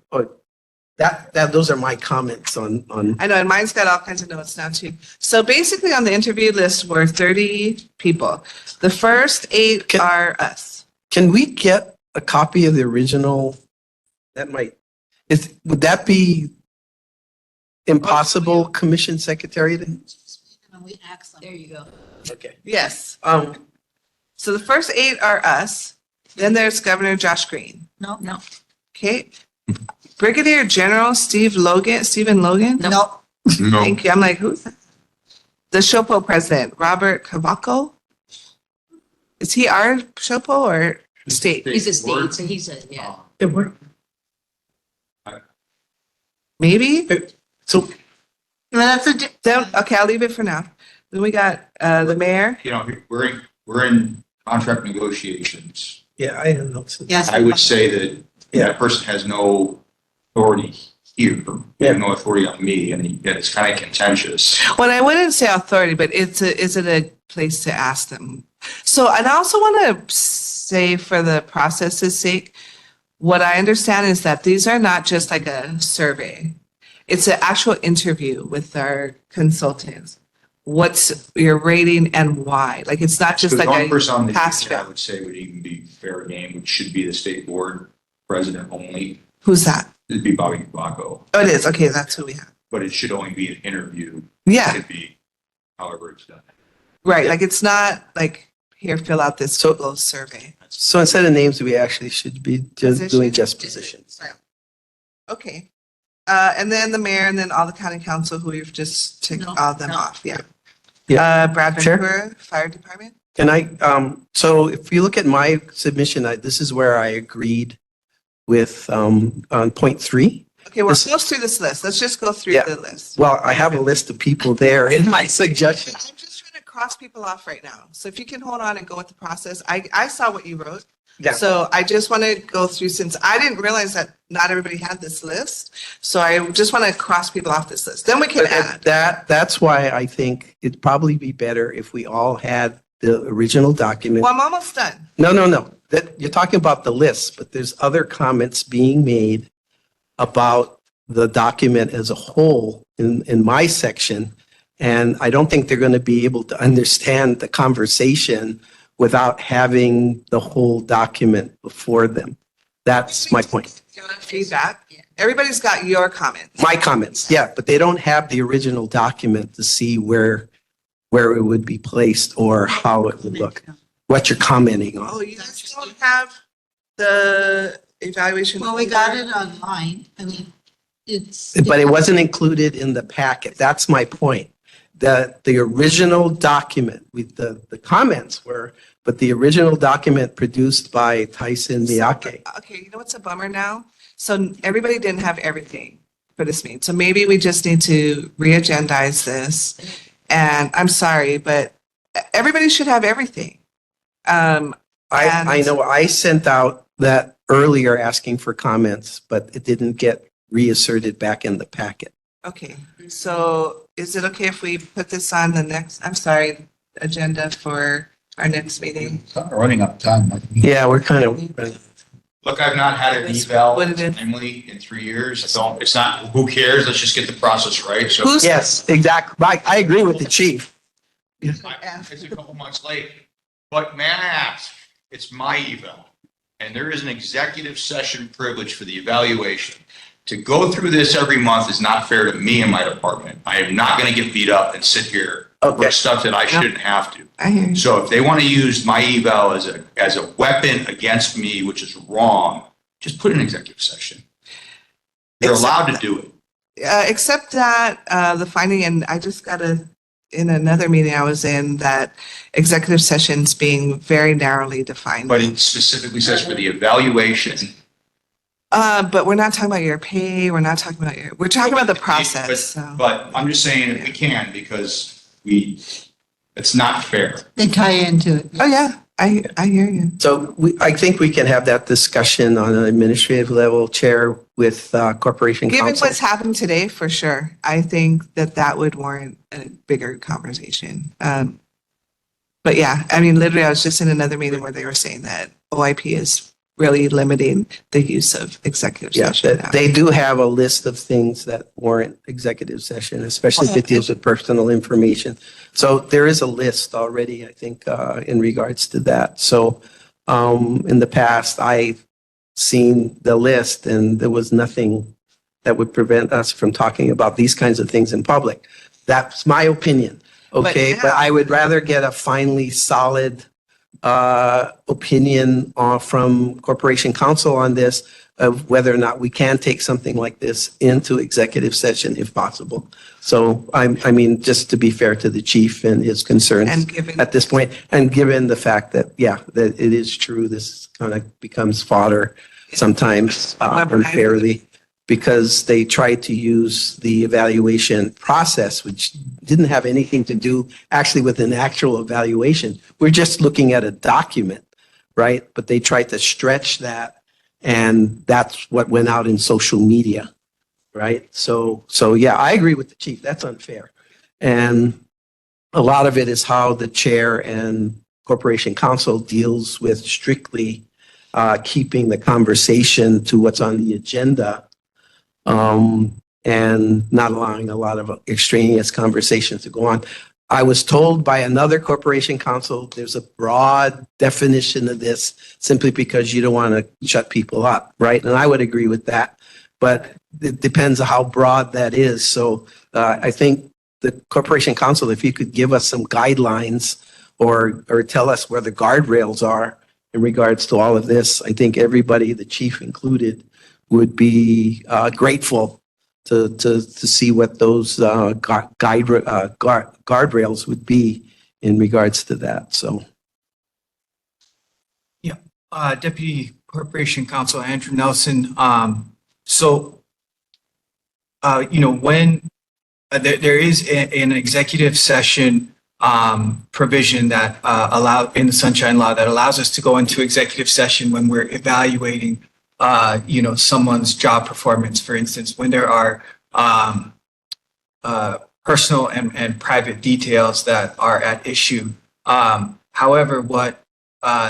those are my comments on, I know, and mine's got all kinds of notes now too. So basically on the interview list were 30 people. The first 8 are us. can we get a copy of the original? Would that be impossible, Commission Secretary? We asked them. There you go. Okay. Yes. So the first 8 are us. Then there's Governor Josh Green. No. Okay. Brigadier General Stephen Logan. No. Thank you. I'm like, who's that? The SHOPO president, Robert Cavaco. Is he our SHOPO or state? He's a state, so he's a, yeah. Maybe? So Well, that's a, Then, okay, I'll leave it for now. Then we got the mayor. you know, we're in contract negotiations. yeah, I don't know. yes. I would say that that person has no authority here, they have no authority on me, and it's kind of contentious. Well, I wouldn't say authority, but is it a place to ask them? So, and I also want to say for the process's sake, what I understand is that these are not just like a survey. It's an actual interview with our consultants. What's your rating and why? Like, it's not just There's like one person on a the pass team I fail. would say would even be fair game, which should be the state board president only. Who's that? It'd be Bobby Baco, Oh, it is. Okay, that's who we have. but it should only be an interview. Yeah, It could be however it's done. right. Like, it's not like, here, fill out this Google survey. So instead of names, we actually should be just doing Positions? just positions. Okay. And then the mayor and then all the county council who we've just ticked No, all of them no. off. Yeah. Yeah. Brad Sure. Ventura, Fire Department. Can I, so if you look at my submission, this is where I agreed with, on point 3. Okay, we'll This- go through this list. Let's just go through Yeah. the list. Well, I have a list of people there in my suggestions. I'm just trying to cross people off right now. So if you can hold on and go with the process. I saw what you wrote. Yeah. So I just want to go through, since I didn't realize that not everybody had this list. So I just want to cross people off this list. Then we can add. That's why I think it'd probably be better if we all had the original document. Well, I'm almost done. No. That, you're talking about the list, but there's other comments being made about the document as a whole in my section. And I don't think they're going to be able to understand the conversation without having the whole document before them. That's my point. Give us feedback. Everybody's got your comments. My comments, yeah, but they don't have the original document to see where it would be placed or how it would look, what you're commenting on. Oh, you guys don't have the evaluation? Well, we got it online. I mean, it's. But it wasn't included in the packet. That's my point. The original document with the comments were, but the original document produced by Tyson Miyake. Okay, you know what's a bummer now? So everybody didn't have everything for this meeting. So maybe we just need to re-agendize this. And I'm sorry, but everybody should have everything. I know I sent out that earlier asking for comments, but it didn't get reasserted back in the packet. Okay, so is it okay if we put this on the next, I'm sorry, agenda for our next meeting? Running out of time. Yeah, we're kind of, Look, I've not had an That's eval, what it is. Emily, in 3 years. So it's not, who cares? Let's just get the process right. So Who's, yes, exactly. I agree with the chief. it's a couple months late, but may I ask, it's my eval. And there is an executive session privilege for the evaluation. to go through this every month is not fair to me and my department. I am not going to get beat up and sit here Okay. for stuff that I shouldn't have to. I hear you. So if they want to use my eval as a weapon against me, which is wrong, just put an executive session. They're allowed to do it. Except that the finding, and I just got in another meeting I was in, that executive sessions being very narrowly defined. But it specifically says for the evaluation. But we're not talking about your pay. We're not talking about we're talking about the process. So. But I'm just saying if we can, because it's not fair. They tie into it. Oh yeah, I hear you. So I think we can have that discussion on an administrative level, Chair, with Corporation Given Counsel. what's happened today, for sure, I think that would warrant a bigger conversation. But yeah, I mean, literally, I was just in another meeting where they were saying that OIP is really limiting the use of executive Yeah, session. that they do have a list of things that warrant executive session, especially if it deals with personal information. So there is a list already, I think, in regards to that. So in the past, I've seen the list and there was nothing that would prevent us from talking about these kinds of things in public. That's my opinion. Okay, but I would rather get a finally solid opinion from Corporation Counsel on this, of whether or not we can take something like this into executive session if possible. So I mean, just to be fair to the chief and his concerns And given at this point, and given the fact that, yeah, that it is true, this kind of becomes fodder sometimes unfairly, because they tried to use the evaluation process, which didn't have anything to do actually with an actual evaluation. We're just looking at a document, right? But they tried to stretch that, and that's what went out in social media, right? So yeah, I agree with the chief. That's unfair. And a lot of it is how the chair and Corporation Counsel deals with strictly keeping the conversation to what's on the agenda, and not allowing a lot of extraneous conversations to go on. I was told by another Corporation Counsel, there's a broad definition of this simply because you don't want to shut people up, right? And I would agree with that, but it depends on how broad that is. So I think the Corporation Counsel, if you could give us some guidelines or tell us where the guardrails are in regards to all of this, I think everybody, the chief included, would be grateful to see what those guardrails would be in regards to that. So, yeah, Deputy Corporation Counsel Andrew Nelson. When there is an executive session provision that in the Sunshine Law that allows us to go into executive session when we're evaluating someone's job performance, for instance, when there are personal and private details that are at issue. However, what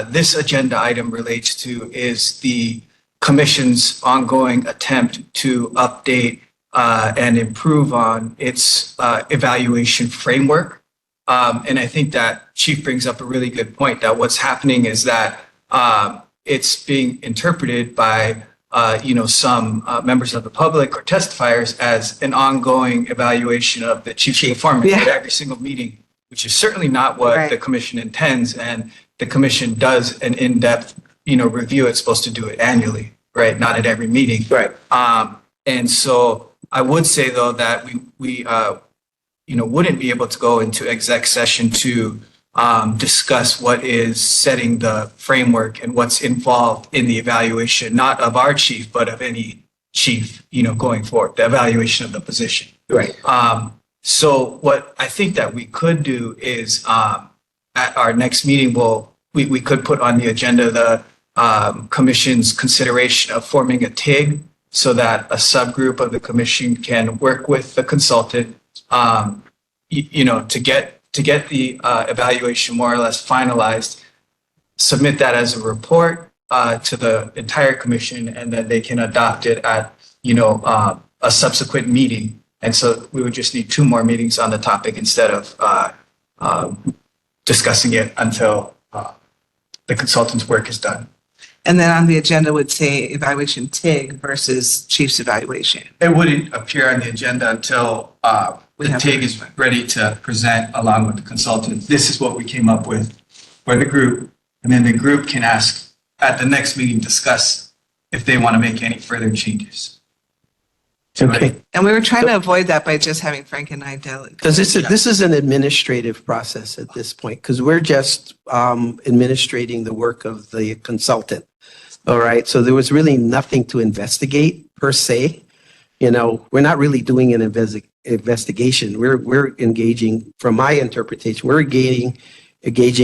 this agenda item relates to is the Commission's ongoing attempt to update and improve on its evaluation framework. And I think that Chief brings up a really good point, that what's happening is that it's being interpreted by some members of the public or testifiers as an ongoing evaluation of the chief's performance at every single meeting, which is certainly not what the commission intends. And the commission does an in-depth, review. It's supposed to do it annually, right? Not at every meeting. Right. And so I would say though that we wouldn't be able to go into exec session to discuss what is setting the framework and what's involved in the evaluation, not of our chief, but of any chief, going forward, the evaluation of the position. right. So what I think that we could do is at our next meeting, we could put on the agenda the commission's consideration of forming a TIG so that a subgroup of the commission can work with the consultant, to get the evaluation more or less finalized, submit that as a report to the entire commission, and then they can adopt it at, a subsequent meeting. And so we would just need 2 more meetings on the topic instead of discussing it until the consultant's work is done. And then on the agenda would say evaluation TIG versus chief's evaluation. It wouldn't appear on the agenda until We the have TIG is ready to present along with the consultant. This is what we came up with for the group. And then the group can ask at the next meeting, discuss if they want to make any further changes. Okay. And we were trying to avoid that by just having Frank and I delegate. Because this is an administrative process at this point, because we're just administrating the work of the consultant. All right, so there was really nothing to investigate per se. You know, we're not really doing an investigation. We're engaging, from my interpretation, we're engaging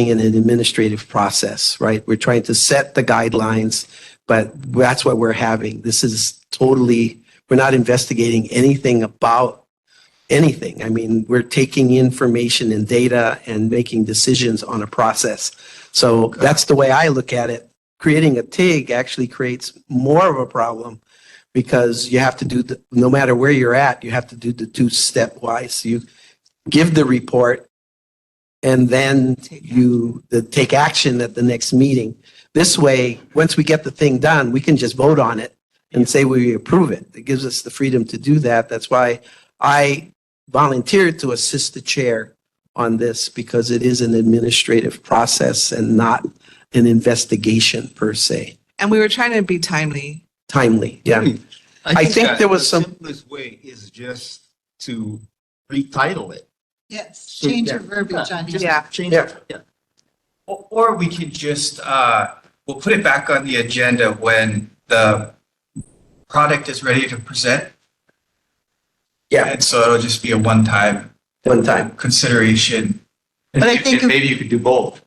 in an administrative process, right? We're trying to set the guidelines, but that's what we're having. This is totally, we're not investigating anything about anything. I mean, we're taking information and data and making decisions on a process. So that's the way I look at it. Creating a TIG actually creates more of a problem because you have to do no matter where you're at, you have to do the two-step wise. You give the report and then you take action at the next meeting. This way, once we get the thing done, we can just vote on it and say we approve it. It gives us the freedom to do that. That's why I volunteered to assist the chair on this, because it is an administrative process and not an investigation per se. And we were trying to be timely. Timely, yeah. I think that there was the some, simplest way is just to retitle it. Yes, change your verbiage on it. Yeah. Change Yeah. it. Or we can just, we'll put it back on the agenda when the product is ready to present. yeah, And so it'll just be a one-time consideration. But I think Maybe you could do both.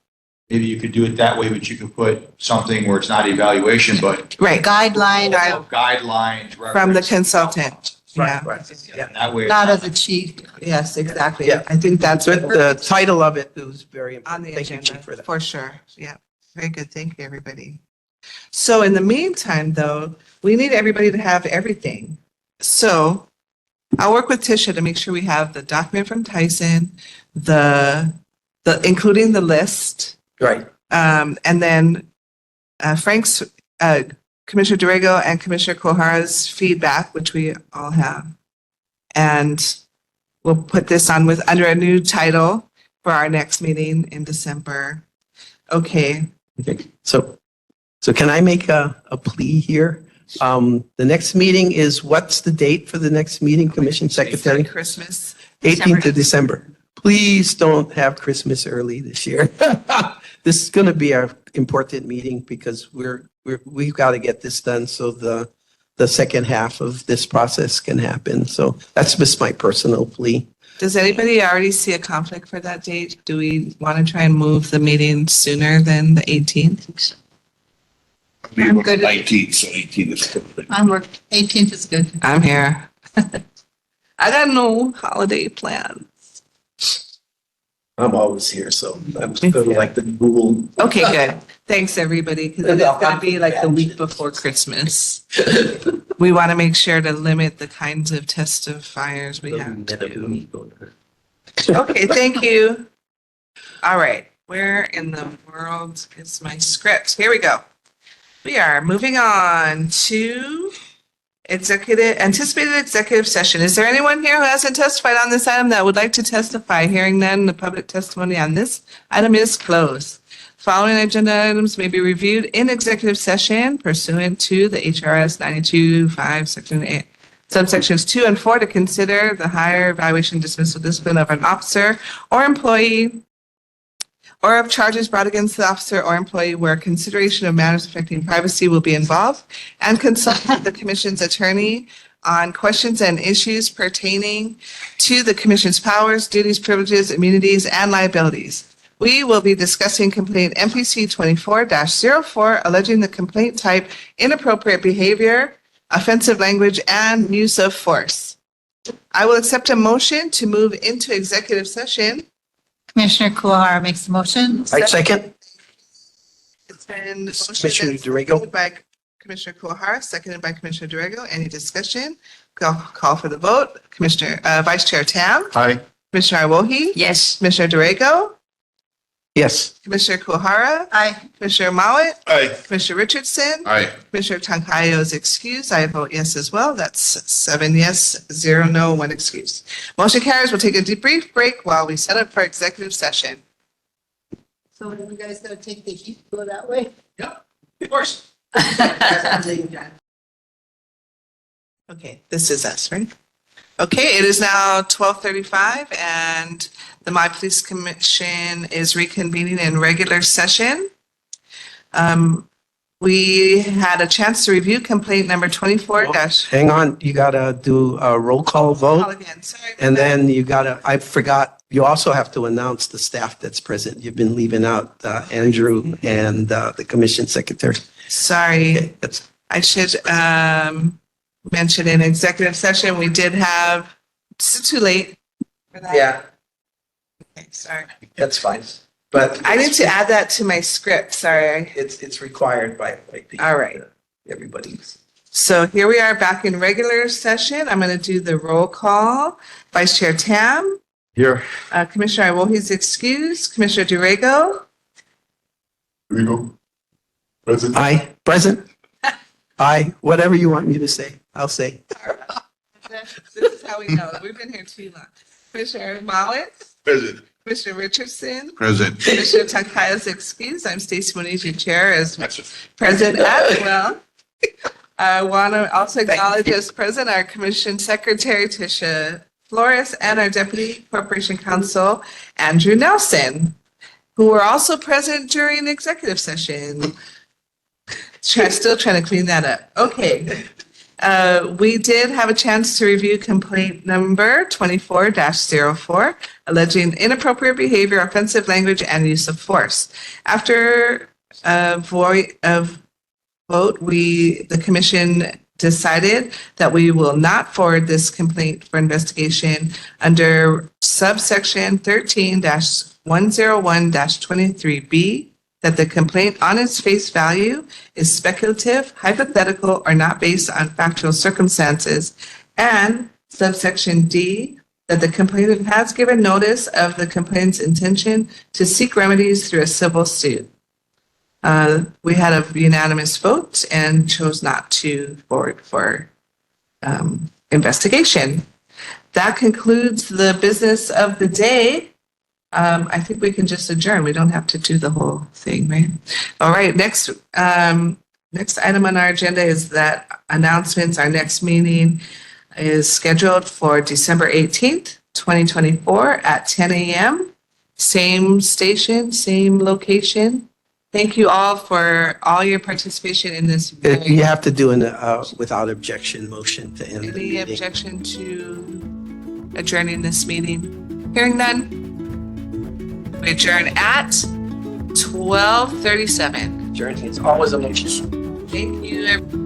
Maybe you could do it that way, but you could put something where it's not evaluation, but Right, guideline, guidelines. from the reference. consultant. Yeah, yeah. That way. not as a chief. yes, exactly. Yeah. I think that's But the title of it was very on the important. Thank you, agenda, Chief, for that. for sure. Yeah, very good. Thank you, everybody. So in the meantime, though, we need everybody to have everything. So I'll work with Tisha to make sure we have the document from Tyson, including the list, Right. and then Frank's, Commissioner Dorrego and Commissioner Kohara's feedback, which we all have. And we'll put this on under a new title for our next meeting in December. Okay. Okay. So can I make a plea here? The next meeting is, what's the date for the next meeting, Commission Secretary? Christmas. 18th of December. Please don't have Christmas early this year. This is going to be our important meeting because we've got to get this done so the second half of this process can happen. So that's just my personal plea. Does anybody already see a conflict for that date? Do we want to try and move the meeting sooner than the 18th? I'm good. 19th, so 18 is good. I'm work, 18th is good. I'm here. I got no holiday plans. I'm always here, so I'm sort of like the Google. Okay, good. Thanks, everybody, because it's going to be like the week before Christmas. We want to make sure to limit the kinds of testifiers we have to do. Okay, thank you. All right, where in the world is my script? Here we go. We are moving on to anticipated executive session. Is there anyone here who hasn't testified on this item that would like to testify? Hearing none, the public testimony on this item is closed. Following agenda items may be reviewed in executive session pursuant to the HRS 92.5 Section 8, subsections 2 and 4 to consider the hire, evaluation, dismissal, discipline of an officer or employee, or of charges brought against the officer or employee where consideration of matters affecting privacy will be involved, and consult with the commission's attorney on questions and issues pertaining to the commission's powers, duties, privileges, immunities, and liabilities. We will be discussing complaint MPC 24-04, alleging the complaint type inappropriate behavior, offensive language, and use of force. I will accept a motion to move into executive session. Commissioner Kuwahara makes the motion. I second. It's been Commissioner motioned Dorrego. by Commissioner Kuwahara, seconded by Commissioner Dorrego. Any discussion? Call for the vote. Vice Chair Tam. Aye. Commissioner Iwohi. Yes. Commissioner Dorrego. Yes. Commissioner Kuhara, Aye. Commissioner Mowat, Aye. Commissioner Richardson, Aye. Commissioner Tancayo is excused. I vote yes as well. That's 7 yes, 0 no, 1 excuse. Motion carries. We'll take a deep brief break while we set up for executive session. So are you guys gonna take the heat, go that way? Of course. Okay, this is us, right? Okay, it is now 12:35 and the Maui Police Commission is reconvening in regular session. We had a chance to review complaint number 24 dash. Hang on, you gotta do a roll call vote. Again, sorry. And then you gotta, I forgot, you also have to announce the staff that's present. You've been leaving out Andrew and the commission secretary. Sorry, That's I should mention in executive session, we did have, it's too late for that. Yeah, Okay, sorry. that's fine. But I need to add that to my script, sorry. it's required by All right. everybody. So here we are back in regular session. I'm going to do the roll call. Vice Chair Tam, Here. Commissioner Iwohi's excused, Commissioner Durego, Here we go. Present. Aye, present. Aye, whatever you want me to say, I'll say. this is how we know. We've been here too long. Commissioner Mowat, Present. Commissioner Richardson, Present. Commissioner Tankaya's excused. I'm Stacy Moniz, your chair, as That's it. present as well. I want to also acknowledge as present our Commission Secretary Tisha Flores and our Deputy Corporation Counsel Andrew Nelson, who were also present during executive session. Still trying to clean that up. Okay. We did have a chance to review complaint number 24-04, alleging inappropriate behavior, offensive language, and use of force. After a vote, the commission decided that we will not forward this complaint for investigation under subsection 13-101-23B, that the complaint on its face value is speculative, hypothetical, or not based on factual circumstances, and subsection D, that the complainant has given notice of the complainant's intention to seek remedies through a civil suit. We had a unanimous vote and chose not to forward for investigation. That concludes the business of the day. I think we can just adjourn. We don't have to do the whole thing, right? All right, next item on our agenda is that announcements. Our next meeting is scheduled for December 18th, 2024 at 10 a.m. Same station, same location. Thank you all for all your participation in this. You have to do an without objection motion to end the Any meeting. objection to adjourning this meeting? Hearing none. We adjourn at 12:37. Adjourn is always a motion. Thank you, everyone.